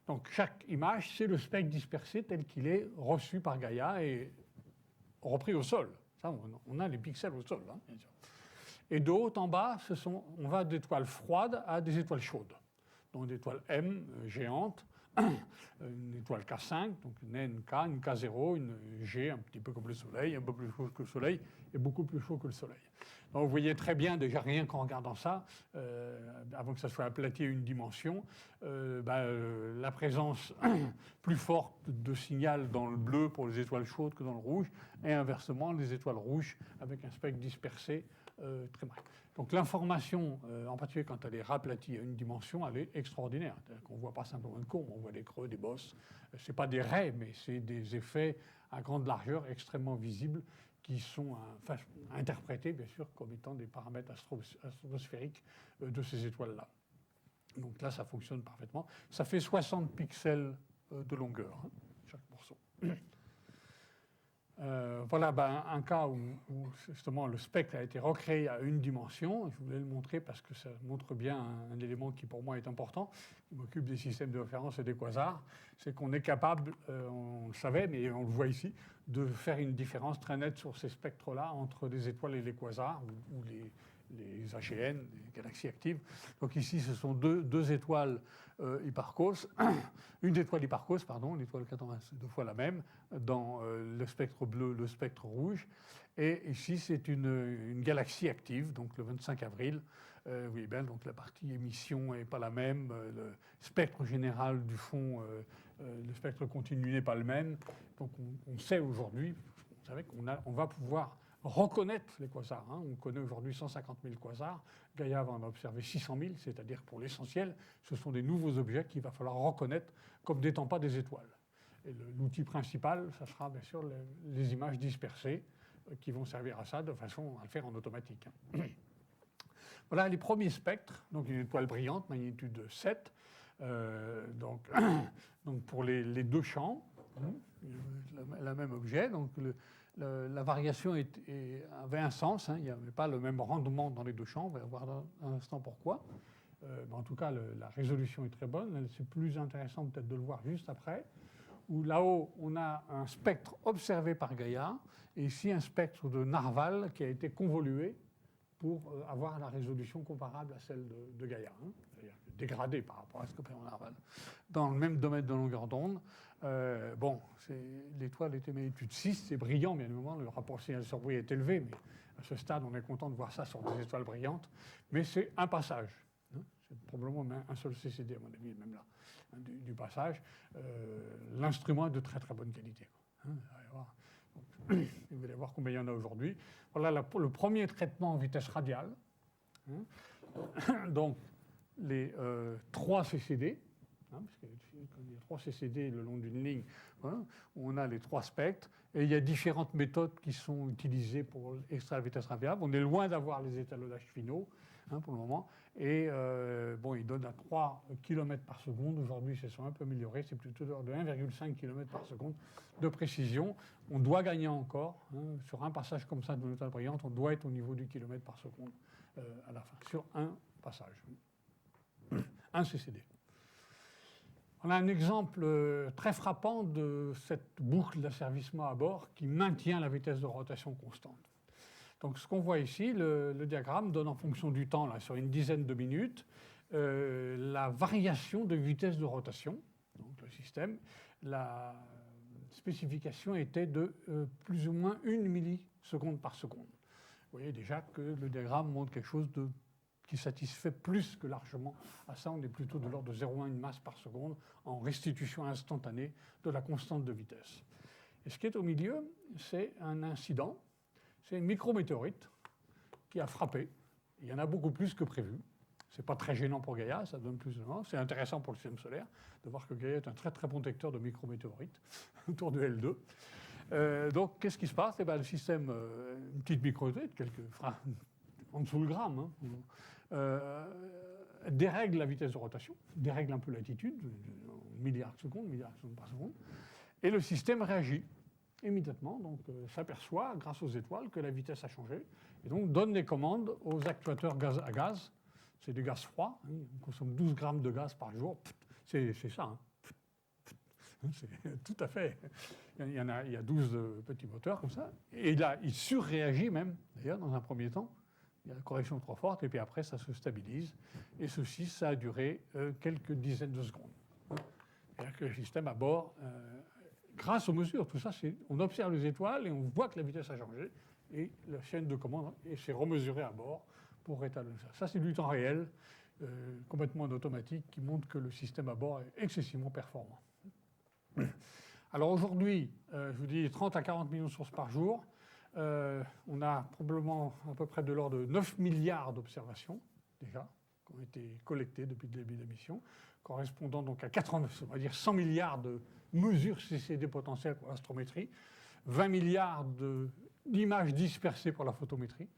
Donc chaque image, c'est le spectre dispersé tel qu'il est reçu par Gaïa et repris au sol. Ça, on a les pixels au sol, hein, bien sûr. Et de haut en bas, on va d'étoiles froides à des étoiles chaudes. Donc des étoiles M géantes, une étoile K5, donc une NK, une K0, une G, un petit peu comme le Soleil, un peu plus chaud que le Soleil, et beaucoup plus chaud que le Soleil. Donc vous voyez très bien, déjà rien qu'en regardant ça, avant que ça soit aplati à une dimension, la présence plus forte de signal dans le bleu pour les étoiles chaudes que dans le rouge, et inversement, les étoiles rouges avec un spectre dispersé très mal. Donc l'information, en particulier quand elle est raplatie à une dimension, elle est extraordinaire. On ne voit pas simplement une courbe, on voit des creux, des bosses. Ce n'est pas des raies, mais c'est des effets à grande largeur extrêmement visibles qui sont interprétés, bien sûr, comme étant des paramètres atmosphériques de ces étoiles-là. Donc là, ça fonctionne parfaitement. Ça fait 60 pixels de longueur, hein, chaque morceau. Voilà un cas où justement le spectre a été recréé à une dimension. Je voulais le montrer parce que ça montre bien un élément qui pour moi est important, qui m'occupe des systèmes de référence et des quasars. C'est qu'on est capable, on le savait, mais on le voit ici, de faire une différence très nette sur ces spectres-là entre les étoiles et les quasars, ou les AGN, les galaxies actives. Donc ici, ce sont deux étoiles Hipparcos, une étoile Hipparcos, pardon, l'étoile 82 fois la même, dans le spectre bleu, le spectre rouge. Et ici, c'est une galaxie active, donc le 25 avril. Vous voyez bien, donc la partie émission n'est pas la même, le spectre général du fond, le spectre continu n'est pas le même. Donc on sait aujourd'hui, vous savez qu'on va pouvoir reconnaître les quasars. On connaît aujourd'hui 150 000 quasars. Gaïa va en observer 600 000, c'est-à-dire pour l'essentiel, ce sont des nouveaux objets qu'il va falloir reconnaître comme n'étant pas des étoiles. Et l'outil principal, ça sera bien sûr les images dispersées qui vont servir à ça de façon à le faire en automatique. Voilà les premiers spectres. Donc une étoile brillante, magnitude 7. Donc pour les deux champs, le même objet. Donc la variation avait un sens, il n'y avait pas le même rendement dans les deux champs, on va voir dans un instant pourquoi. Mais en tout cas, la résolution est très bonne. C'est plus intéressant peut-être de le voir juste après, où là-haut, on a un spectre observé par Gaïa, et ici un spectre de Narval qui a été convolué pour avoir la résolution comparable à celle de Gaïa, c'est-à-dire dégradée par rapport à ce que fait Narval. Dans le même domaine de longueur d'onde, l'étoile était magnitude 6, c'est brillant, bien évidemment, le rapport signal sur bruit est élevé, mais à ce stade, on est content de voir ça sur des étoiles brillantes, mais c'est un passage. C'est probablement un seul CCD, à mon avis, même là, du passage. L'instrument est de très très bonne qualité. Vous allez voir combien il y en a aujourd'hui. Voilà le premier traitement en vitesse radiale. Donc, les 3 CCD, parce qu'il y a 3 CCD le long d'une ligne, où on a les 3 spectres, et il y a différentes méthodes qui sont utilisées pour extraire la vitesse radiale. On est loin d'avoir les étalonnages finaux, pour le moment, et il donne à 3 km par seconde. Aujourd'hui, c'est un peu amélioré, c'est plutôt de 1,5 km par seconde de précision. On doit gagner encore, sur un passage comme ça de l'étoile brillante, on doit être au niveau du kilomètre par seconde à la fin, sur un passage, un CCD. On a un exemple très frappant de cette boucle d'asservissement à bord qui maintient la vitesse de rotation constante. Donc ce qu'on voit ici, le diagramme donne en fonction du temps, là, sur une dizaine de minutes, la variation de vitesse de rotation, donc le système. La spécification était de plus ou moins 1 milliseconde par seconde. Vous voyez déjà que le diagramme montre quelque chose qui satisfait plus que largement à ça. On est plutôt de l'ordre de 0,1 masse par seconde en restitution instantanée de la constante de vitesse. Et ce qui est au milieu, c'est un incident. C'est une micrométéorite qui a frappé. Il y en a beaucoup plus que prévu. Ce n'est pas très gênant pour Gaïa, ça donne plus de temps. C'est intéressant pour le système solaire de voir que Gaïa est un très très bon detecteur de micrométéorites autour de L2. Donc, qu'est-ce qui se passe? Le système, une petite micrométéorite, en dessous le gramme, dérègle la vitesse de rotation, dérègle un peu l'attitude, milliards de secondes par seconde, et le système réagit immédiatement, donc s'aperçoit, grâce aux étoiles, que la vitesse a changé, et donc donne des commandes aux actuateurs gaz à gaz. C'est du gaz froid, on consomme 12 grammes de gaz par jour, c'est ça. C'est tout à fait. Il y a 12 petits moteurs comme ça, et là, il surréagit même, d'ailleurs, dans un premier temps. Il y a la correction trop forte, et puis après, ça se stabilise. Et ceci, ça a duré quelques dizaines de secondes. C'est-à-dire que le système à bord, grâce aux mesures, tout ça, on observe les étoiles et on voit que la vitesse a changé, et la chaîne de commande s'est remesurée à bord pour rétablir ça. Ça, c'est du temps réel, complètement en automatique, qui montre que le système à bord est excessivement performant. Alors aujourd'hui, je vous dis 30 à 40 millions de sources par jour. On a probablement à peu près de l'ordre de 9 milliards d'observations, déjà, qui ont été collectées depuis le début de la mission, correspondant donc à 100 milliards de mesures CCD potentielles pour l'astrométrie, 20 milliards d'images dispersées pour la photométrie,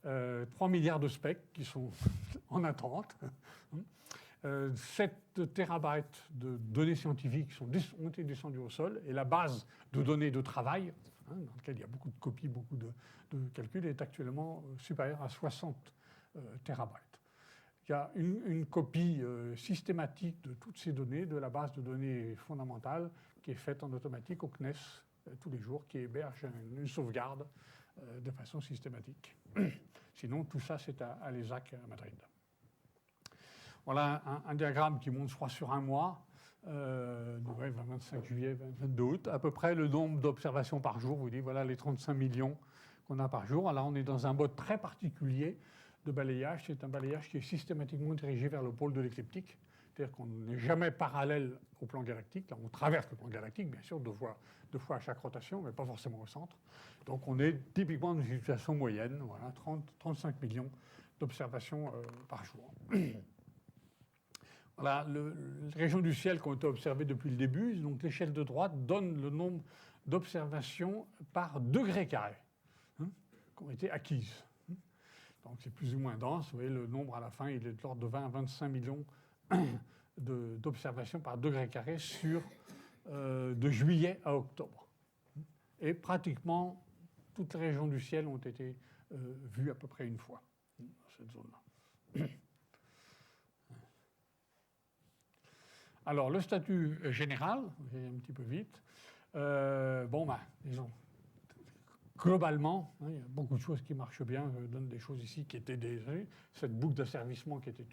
3 milliards de spectres qui sont en attente, 7 terabytes de données scientifiques ont été descendus au sol, et la base de données de travail, dans laquelle il y a beaucoup de copies, beaucoup de calculs, est actuellement supérieure à 60 terabytes. Il y a une copie systématique de toutes ces données, de la base de données fondamentale, qui est faite en automatique au CNES tous les jours, qui héberge une sauvegarde de façon systématique. Sinon, tout ça, c'est à l'ESAC à Madrid. Voilà un diagramme qui montre, je crois, sur un mois, 25 juillet, 22 août, à peu près le nombre d'observations par jour. Vous dites, voilà les 35 millions qu'on a par jour. Là, on est dans un mode très particulier de balayage. C'est un balayage qui est systématiquement dirigé vers le pôle de l'écliptique. C'est-à-dire qu'on n'est jamais parallèle au plan galactique. Là, on traverse le plan galactique, bien sûr, deux fois à chaque rotation, mais pas forcément au centre. Donc, on est typiquement dans une situation moyenne, voilà, 35 millions d'observations par jour. Voilà, les régions du ciel qui ont été observées depuis le début, donc l'échelle de droite donne le nombre d'observations par degré carré qui ont été acquises. Donc c'est plus ou moins dense. Vous voyez, le nombre à la fin, il est de l'ordre de 20 à 25 millions d'observations par degré carré de juillet à octobre. Et pratiquement toutes les régions du ciel ont été vues à peu près une fois dans cette zone-là. Alors, le statut général, je vais un petit peu vite. Disons, globalement, il y a beaucoup de choses qui marchent bien. Je donne des choses ici qui étaient cette boucle d'asservissement qui était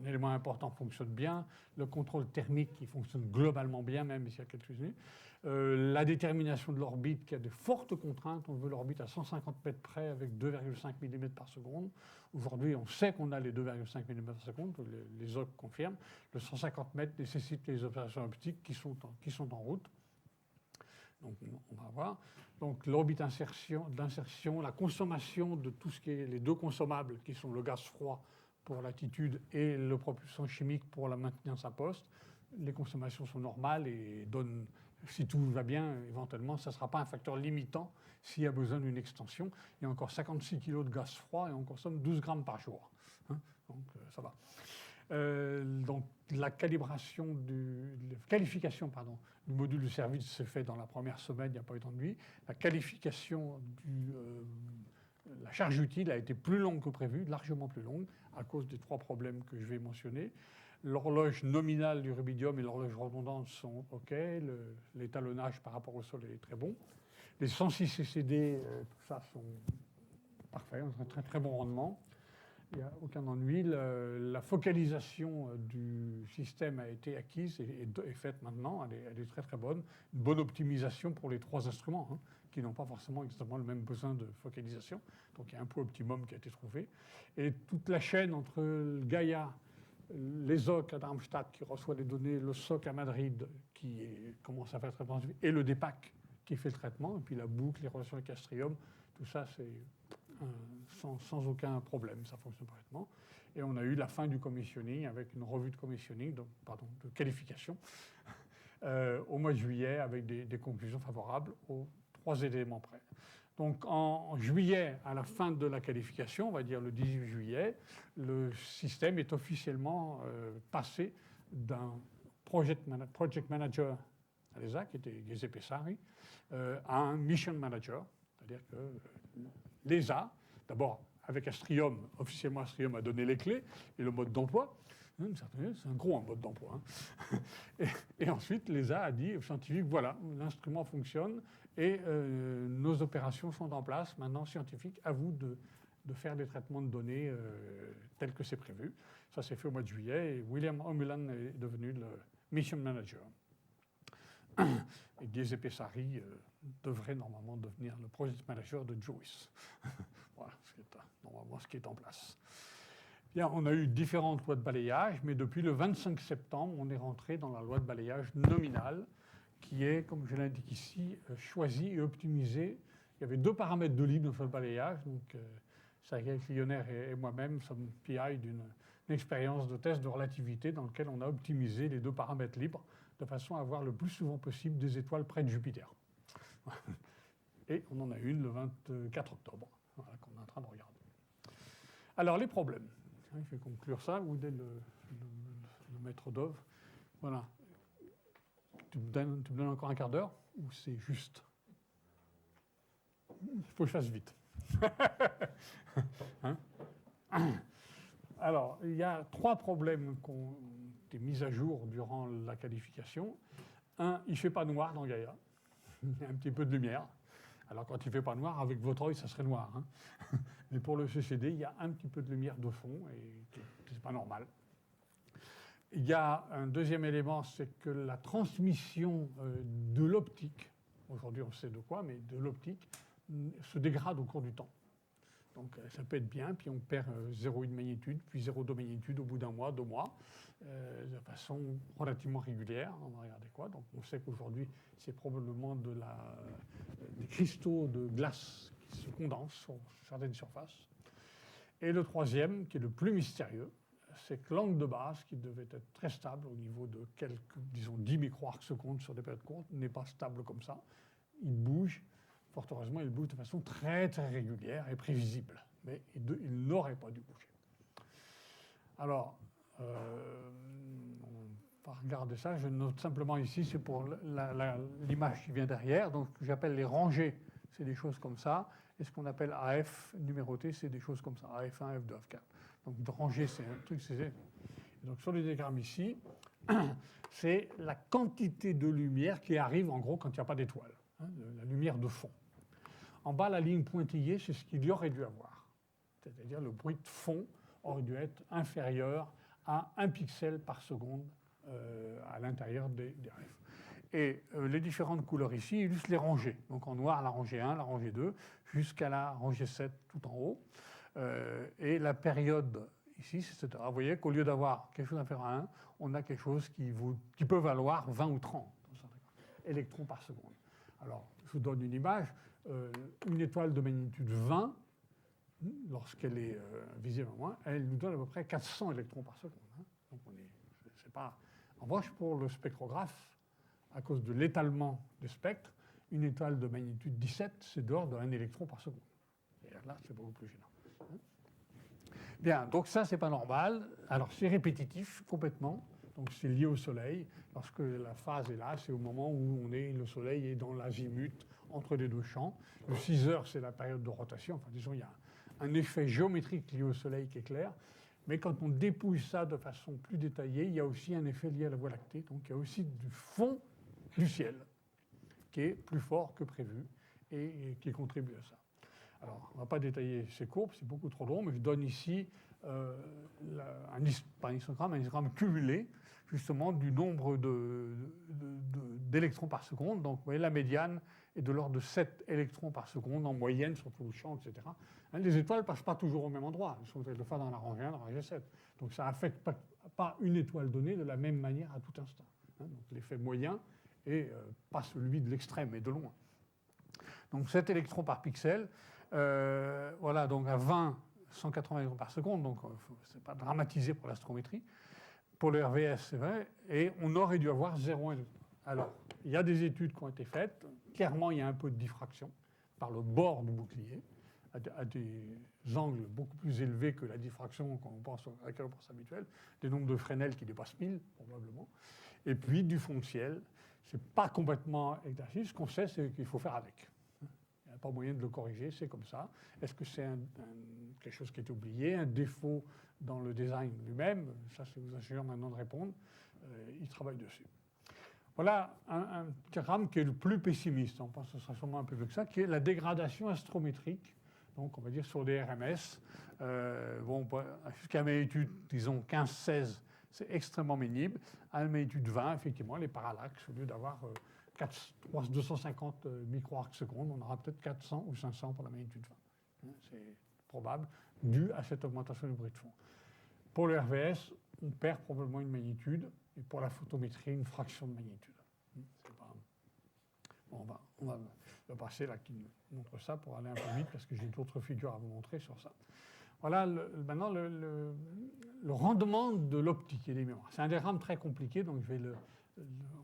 un élément important fonctionne bien. Le contrôle thermique qui fonctionne globalement bien, même s'il y a quelques années. La détermination de l'orbite qui a de fortes contraintes. On veut l'orbite à 150 mètres près avec 2,5 mm par seconde. Aujourd'hui, on sait qu'on a les 2,5 mm par seconde. Les OC confirment. Le 150 mètres nécessite les observations optiques qui sont en route. Donc, on va voir. Donc, l'orbite d'insertion, la consommation de tout ce qui est les deux consommables, qui sont le gaz froid pour l'attitude et le propulsion chimique pour la maintenance à poste. Les consommations sont normales et donnent, si tout va bien, éventuellement, ça ne sera pas un facteur limitant s'il y a besoin d'une extension. Il y a encore 56 kg de gaz froid et on consomme 12 grammes par jour. Donc, ça va. Donc, la qualification du module de service s'est fait dans la première semaine, il n'y a pas eu d'ennui. La qualification la charge utile a été plus longue que prévu, largement plus longue, à cause des 3 problèmes que je vais mentionner. L'horloge nominale du rubidium et l'horloge redondante sont OK. L'étalonnage par rapport au sol est très bon. Les 106 CCD, tout ça, sont parfaits, on a un très très bon rendement. Il n'y a aucun ennui. La focalisation du système a été acquise et est faite maintenant. Elle est très très bonne. Une bonne optimisation pour les 3 instruments, qui n'ont pas forcément exactement le même besoin de focalisation. Donc il y a un point optimum qui a été trouvé. Et toute la chaîne entre le Gaia, les OC à Darmstadt qui reçoit les données, le SOC à Madrid qui commence à faire le traitement, et le DEPAC qui fait le traitement, et puis la boucle, les relations avec Astrium, tout ça c'est sans aucun problème, ça fonctionne parfaitement. Et on a eu la fin du commissioning avec une revue de commissioning, de qualification, au mois de juillet avec des conclusions favorables aux 3 éléments près. Donc en juillet, à la fin de la qualification, on va dire le 18 juillet, le système est officiellement passé d'un project manager à l'ESA, qui était Giuseppe Sari, à un mission manager, c'est-à-dire que l'ESA, d'abord avec Astrium, officiellement Astrium a donné les clés et le mode d'emploi. C'est un gros mode d'emploi. Et ensuite, l'ESA a dit aux scientifiques, voilà, l'instrument fonctionne et nos opérations sont en place. Maintenant, scientifiques, à vous de faire des traitements de données tels que c'est prévu. Ça s'est fait au mois de juillet et William O'Mulan est devenu le mission manager. Et Giuseppe Sari devrait normalement devenir le project manager de JOICE. Voilà, normalement ce qui est en place. Bien, on a eu différentes lois de balayage, mais depuis le 25 septembre, on est rentré dans la loi de balayage nominale, qui est, comme je l'indique ici, choisie et optimisée. Il y avait 2 paramètres de libre dans le balayage, donc Sergei Klioner et moi-même sommes PI d'une expérience de test de relativité dans laquelle on a optimisé les 2 paramètres libres de façon à avoir le plus souvent possible des étoiles près de Jupiter. Et on en a une le 24 octobre, voilà, qu'on est en train de regarder. Alors, les problèmes. Il faut conclure ça. Où est le maître d'œuvre. Voilà. Tu me donnes encore un quart d'heure ou c'est juste? Il faut que je fasse vite. Hein? Alors, il y a 3 problèmes qui ont été mis à jour durant la qualification. Un, il ne fait pas noir dans Gaïa. Il y a un petit peu de lumière. Alors, quand il ne fait pas noir, avec votre œil, ça serait noir. Hein. Mais pour le CCD, il y a un petit peu de lumière de fond, et ce n'est pas normal. Il y a un deuxième élément, c'est que la transmission de l'optique, aujourd'hui on sait de quoi, mais de l'optique, se dégrade au cours du temps. Donc ça peut être bien, puis on perd 0,1 magnitude, puis 0,2 magnitude au bout d'un mois, 2 mois, de façon relativement régulière. On va regarder quoi. Donc on sait qu'aujourd'hui, c'est probablement des cristaux de glace qui se condensent sur certaines surfaces. Et le troisième, qui est le plus mystérieux, c'est que l'angle de base, qui devait être très stable au niveau de quelques, disons, 10 micro-arcs-secondes sur des périodes courtes, n'est pas stable comme ça. Il bouge. Fort heureusement, il bouge de façon très, très régulière et prévisible. Mais il n'aurait pas dû bouger. Alors, on va regarder ça. Je note simplement ici, c'est pour l'image qui vient derrière. Donc, ce que j'appelle les rangées, c'est des choses comme ça. Et ce qu'on appelle AF numéroté, c'est des choses comme ça. AF1, F2, F4. Donc, de rangée, c'est un truc. Donc, sur le diagramme ici, c'est la quantité de lumière qui arrive, en gros, quand il n'y a pas d'étoile. Hein, la lumière de fond. En bas, la ligne pointillée, c'est ce qu'il y aurait dû avoir. C'est-à-dire le bruit de fond aurait dû être inférieur à 1 pixel par seconde à l'intérieur des RF. Et les différentes couleurs ici illustrent les rangées. Donc en noir, la rangée 1, la rangée 2, jusqu'à la rangée 7 tout en haut. Et la période ici, c'est etc. Vous voyez qu'au lieu d'avoir quelque chose inférieur à 1, on a quelque chose qui peut valoir 20 ou 30 électrons par seconde. Alors, je vous donne une image. Une étoile de magnitude 20, lorsqu'elle est visible en moins, elle nous donne à peu près 400 électrons par seconde. Hein. Donc c'est pas... En revanche, pour le spectrographe, à cause de l'étalement du spectre, une étoile de magnitude 17, c'est de l'ordre de 1 électron par seconde. Et là, c'est beaucoup plus gênant. Bien, donc ça, c'est pas normal. Alors, c'est répétitif complètement. Donc, c'est lié au Soleil. Lorsque la phase est là, c'est au moment où le Soleil est dans l'azimut entre les deux champs. Le 6 heures, c'est la période de rotation. Enfin, disons, il y a un effet géométrique lié au Soleil qui est clair. Mais quand on dépouille ça de façon plus détaillée, il y a aussi un effet lié à la Voie lactée. Donc, il y a aussi du fond du ciel qui est plus fort que prévu et qui contribue à ça. Alors, on ne va pas détailler ces courbes, c'est beaucoup trop long, mais je donne ici un histogramme cumulé, justement, du nombre d'électrons par seconde. Donc, vous voyez, la médiane est de l'ordre de 7 électrons par seconde en moyenne sur tout le champ, etc. Hein, les étoiles ne passent pas toujours au même endroit. Elles sont quelquefois dans la rangée 1, dans la rangée 7. Donc, ça n'affecte pas une étoile donnée de la même manière à tout instant. Hein, donc, l'effet moyen est pas celui de l'extrême, mais de loin. Donc, 7 électrons par pixel. Voilà, donc à 20, 180 électrons par seconde, donc ce n'est pas dramatisé pour l'astrométrie. Pour le RVS, c'est vrai, et on aurait dû avoir 0,1 électron. Alors, il y a des études qui ont été faites. Clairement, il y a un peu de diffraction par le bord du bouclier, à des angles beaucoup plus élevés que la diffraction à laquelle on pense habituelle, des nombres de Fresnel qui dépassent 1000, probablement, et puis du fond de ciel. Ce n'est pas complètement exercice. Ce qu'on sait, c'est qu'il faut faire avec. Il n'y a pas moyen de le corriger, c'est comme ça. Est-ce que c'est quelque chose qui est oublié, un défaut dans le design lui-même? Ça, c'est aux ingénieurs maintenant de répondre. Ils travaillent dessus. Voilà un diagramme qui est le plus pessimiste, on pense que ce sera sûrement un peu plus que ça, qui est la dégradation astrométrique, donc on va dire sur des RMS. Jusqu'à la magnitude, disons 15-16, c'est extrêmement pénible. À la magnitude 20, effectivement, les parallaxes, au lieu d'avoir 250 micro-arcs secondes, on aura peut-être 400 ou 500 pour la magnitude 20. C'est probable, dû à cette augmentation du bruit de fond. Pour le RVS, on perd probablement une magnitude, et pour la photométrie, une fraction de magnitude. Bon, on va passer là qui montre ça pour aller un peu vite, parce que j'ai d'autres figures à vous montrer sur ça. Voilà maintenant le rendement de l'optique et des mémoires. C'est un diagramme très compliqué, donc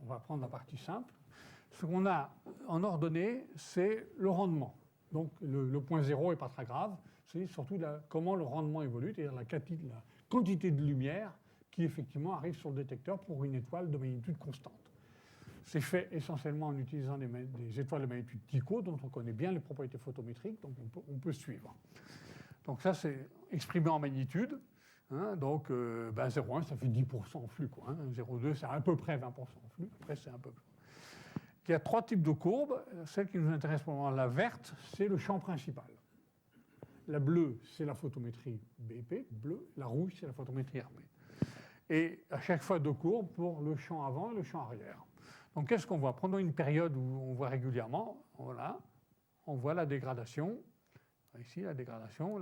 on va prendre la partie simple. Ce qu'on a en ordonnée, c'est le rendement. Donc le point 0 n'est pas très grave, c'est surtout comment le rendement évolue, c'est-à-dire la quantité de lumière qui effectivement arrive sur le détecteur pour une étoile de magnitude constante. C'est fait essentiellement en utilisant des étoiles de magnitude Tycho, dont on connaît bien les propriétés photométriques, donc on peut suivre. Donc ça, c'est exprimé en magnitude. Hein, donc 0,1, ça fait 10% en flux. 0,2, c'est à peu près 20% en flux. Après, c'est un peu plus. Il y a 3 types de courbes. Celle qui nous intéresse pour le moment, la verte, c'est le champ principal. La bleue, c'est la photométrie BP, bleu. La rouge, c'est la photométrie RP. Et à chaque fois 2 courbes pour le champ avant et le champ arrière. Donc qu'est-ce qu'on voit? Prenons une période où on voit régulièrement, voilà, on voit la dégradation. Ici, la dégradation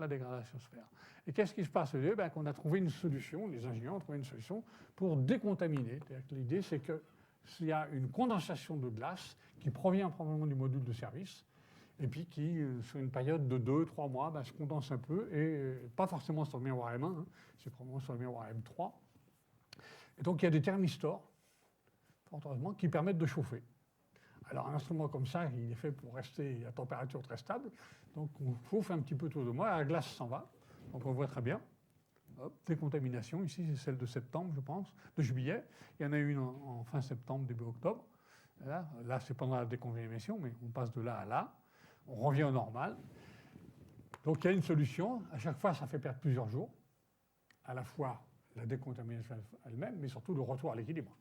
sphère. Et qu'est-ce qui se passe? Qu'on a trouvé une solution, les ingénieurs ont trouvé une solution pour décontaminer. L'idée, c'est qu'il y a une condensation de glace qui provient probablement du module de service, et puis qui, sur une période de 2-3 mois, se condense un peu, et pas forcément sur le miroir M1, hein, c'est probablement sur le miroir M3. Et donc, il y a des thermistors, fort heureusement, qui permettent de chauffer. Alors, un instrument comme ça, il est fait pour rester à température très stable. Donc, on chauffe un petit peu autour de moi, la glace s'en va. Donc, on voit très bien. Hop, décontamination. Ici, c'est celle de septembre, je pense, de juillet. Il y en a une en fin septembre, début octobre. Là c'est pendant la décontamination, mais on passe de là à là. On revient au normal. Donc, il y a une solution. À chaque fois, ça fait perdre plusieurs jours. À la fois la décontamination elle-même, mais surtout le retour à l'équilibre.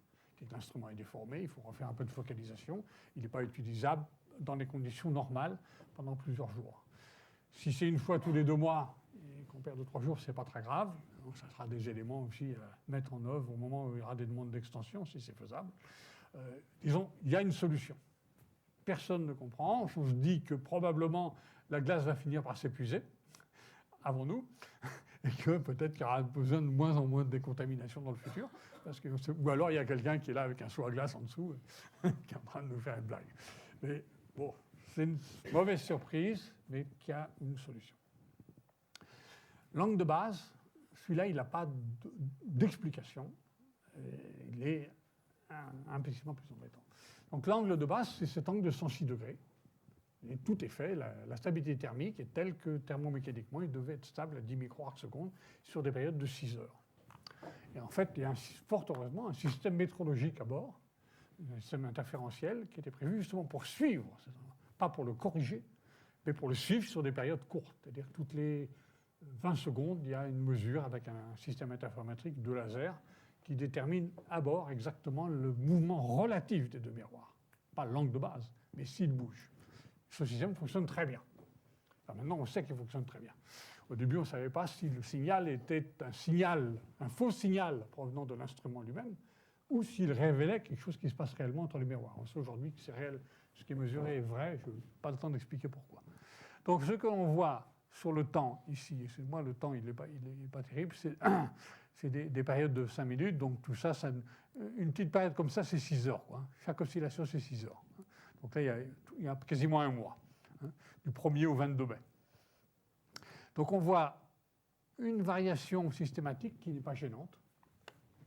L'instrument est déformé, il faut refaire un peu de focalisation. Il n'est pas utilisable dans les conditions normales pendant plusieurs jours. Si c'est une fois tous les 2 mois et qu'on perd 2-3 jours, ce n'est pas très grave. Donc, ça sera des éléments aussi à mettre en œuvre au moment où il y aura des demandes d'extension, si c'est faisable. Disons, il y a une solution. Personne ne comprend. On se dit que probablement la glace va finir par s'épuiser avant nous, et que peut-être qu'il y aura besoin de moins en moins de décontamination dans le futur, ou alors il y a quelqu'un qui est là avec un seau à glace en dessous, qui est en train de nous faire une blague. Mais bon, c'est une mauvaise surprise, mais qui a une solution. L'angle de base, celui-là, il n'a pas d'explication. Il est implicitement plus embêtant. Donc l'angle de base, c'est cet angle de 106 degrés. Et tout est fait. La stabilité thermique est telle que thermomécaniquement, il devait être stable à 10 micro-arcs secondes sur des périodes de 6 heures. Et en fait, il y a fort heureusement un système métrologique à bord, un système interférentiel qui était prévu justement pour suivre, pas pour le corriger, mais pour le suivre sur des périodes courtes. C'est-à-dire toutes les 20 secondes, il y a une mesure avec un système interférométrique de laser qui détermine à bord exactement le mouvement relatif des 2 miroirs. Pas l'angle de base, mais s'il bouge. Ce système fonctionne très bien. Enfin, maintenant, on sait qu'il fonctionne très bien. Au début, on ne savait pas si le signal était un faux signal provenant de l'instrument lui-même, ou s'il révélait quelque chose qui se passe réellement entre les miroirs. On sait aujourd'hui que c'est réel, ce qui est mesuré est vrai, je n'ai pas le temps d'expliquer pourquoi. Donc ce que l'on voit sur le temps ici, excusez-moi, le temps il n'est pas terrible, c'est des périodes de 5 minutes, donc tout ça, une petite période comme ça, c'est 6 heures. Quoi. Chaque oscillation, c'est 6 heures. Donc là, il y a quasiment un mois, du 1er au 22 mai. Donc on voit une variation systématique qui n'est pas gênante.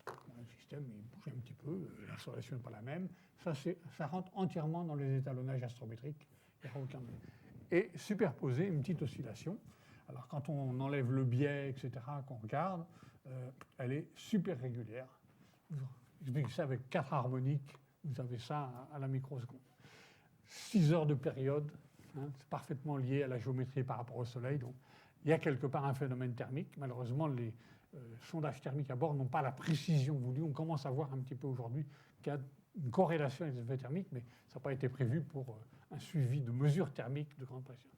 Le système il bouge un petit peu, l'insolation n'est pas la même. Ça rentre entièrement dans les étalonnages astrométriques. Il n'y a aucun... Et superposer une petite oscillation. Alors quand on enlève le biais, etc., qu'on regarde, elle est super régulière. J'explique ça avec 4 harmoniques. Vous avez ça à la microseconde. 6 heures de période, c'est parfaitement lié à la géométrie par rapport au Soleil. Donc, il y a quelque part un phénomène thermique. Malheureusement, les sondages thermiques à bord n'ont pas la précision voulue. On commence à voir un petit peu aujourd'hui qu'il y a une corrélation avec les effets thermiques, mais ça n'a pas été prévu pour un suivi de mesures thermiques de grande pression.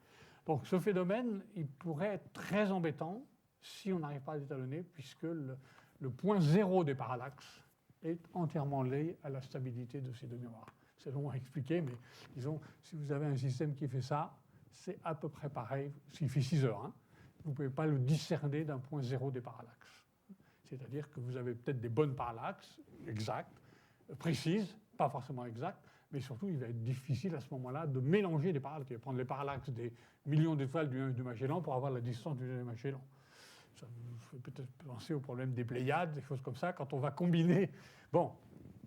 Donc, ce phénomène, il pourrait être très embêtant si on n'arrive pas à l'étalonner, puisque le point zéro des parallaxes est entièrement lié à la stabilité de ces 2 miroirs. C'est long à expliquer, mais disons, si vous avez un système qui fait ça, c'est à peu près pareil, s'il fait 6 heures. Vous ne pouvez pas le discerner d'un point zéro des parallaxes. C'est-à-dire que vous avez peut-être des bonnes parallaxes, exactes, précises, pas forcément exactes, mais surtout, il va être difficile à ce moment-là de mélanger les parallaxes. Il va prendre les parallaxes des millions d'étoiles du Magellan pour avoir la distance du Magellan. Ça vous fait peut-être penser au problème des Pléiades, des choses comme ça, quand on va combiner... Bon,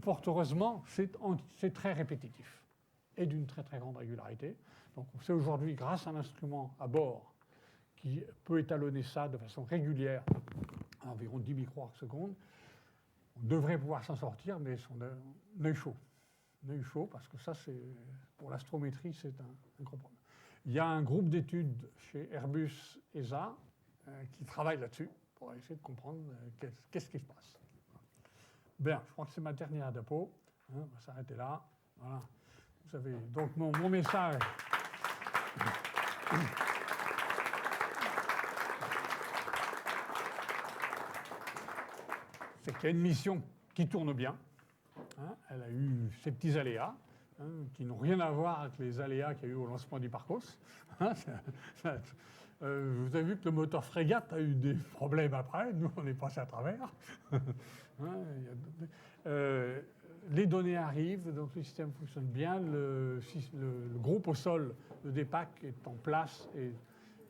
fort heureusement, c'est très répétitif et d'une très très grande régularité. Donc on sait aujourd'hui, grâce à un instrument à bord qui peut étalonner ça de façon régulière à environ 10 micro-arcs secondes, On devrait pouvoir s'en sortir, mais son œil chaud. Un œil chaud, parce que ça, pour l'astrométrie, c'est un gros problème. Il y a un groupe d'études chez Airbus ESA qui travaille là-dessus pour essayer de comprendre qu'est-ce qui se passe. Bien, je crois que c'est ma dernière diapo. On va s'arrêter là. Voilà. Vous savez, donc mon message. C'est qu'il y a une mission qui tourne bien. Elle a eu ses petits aléas, qui n'ont rien à voir avec les aléas qu'il y a eu au lancement d'Hipparcos. Vous avez vu que le moteur frégate a eu des problèmes après. Nous, on est passé à travers. Les données arrivent, donc le système fonctionne bien. Le groupe au sol, le DPAC, est en place. Et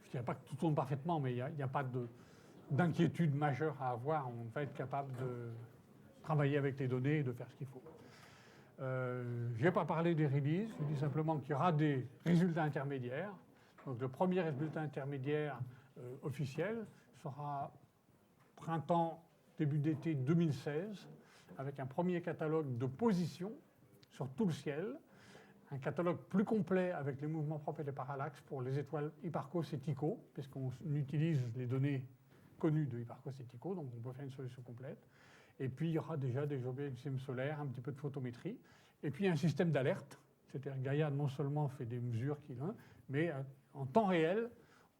je ne dirais pas que tout tourne parfaitement, mais il n'y a pas d'inquiétude majeure à avoir. On va être capable de travailler avec les données et de faire ce qu'il faut. Je n'ai pas parlé des releases, je dis simplement qu'il y aura des résultats intermédiaires. Donc le premier résultat intermédiaire officiel sera printemps, début d'été 2016, avec un premier catalogue de positions sur tout le ciel, un catalogue plus complet avec les mouvements propres et les parallaxes pour les étoiles Hipparcos et Tycho, puisqu'on utilise les données connues de Hipparcos et Tycho, donc on peut faire une solution complète. Et puis il y aura déjà des objets du système solaire, un petit peu de photométrie, et puis un système d'alerte. C'est-à-dire Gaïa non seulement fait des mesures mais en temps réel,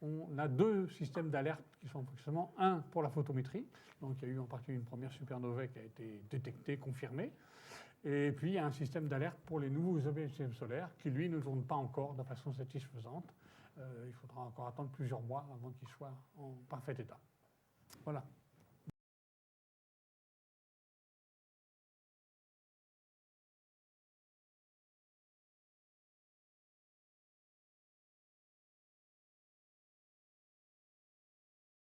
on a deux systèmes d'alerte qui sont fonctionnellement un pour la photométrie. Donc il y a eu en particulier une première supernovae qui a été détectée, confirmée. Et puis il y a un système d'alerte pour les nouveaux objets du système solaire qui, lui, ne tourne pas encore de façon satisfaisante. Il faudra encore attendre plusieurs mois avant qu'il soit en parfait état. Voilà.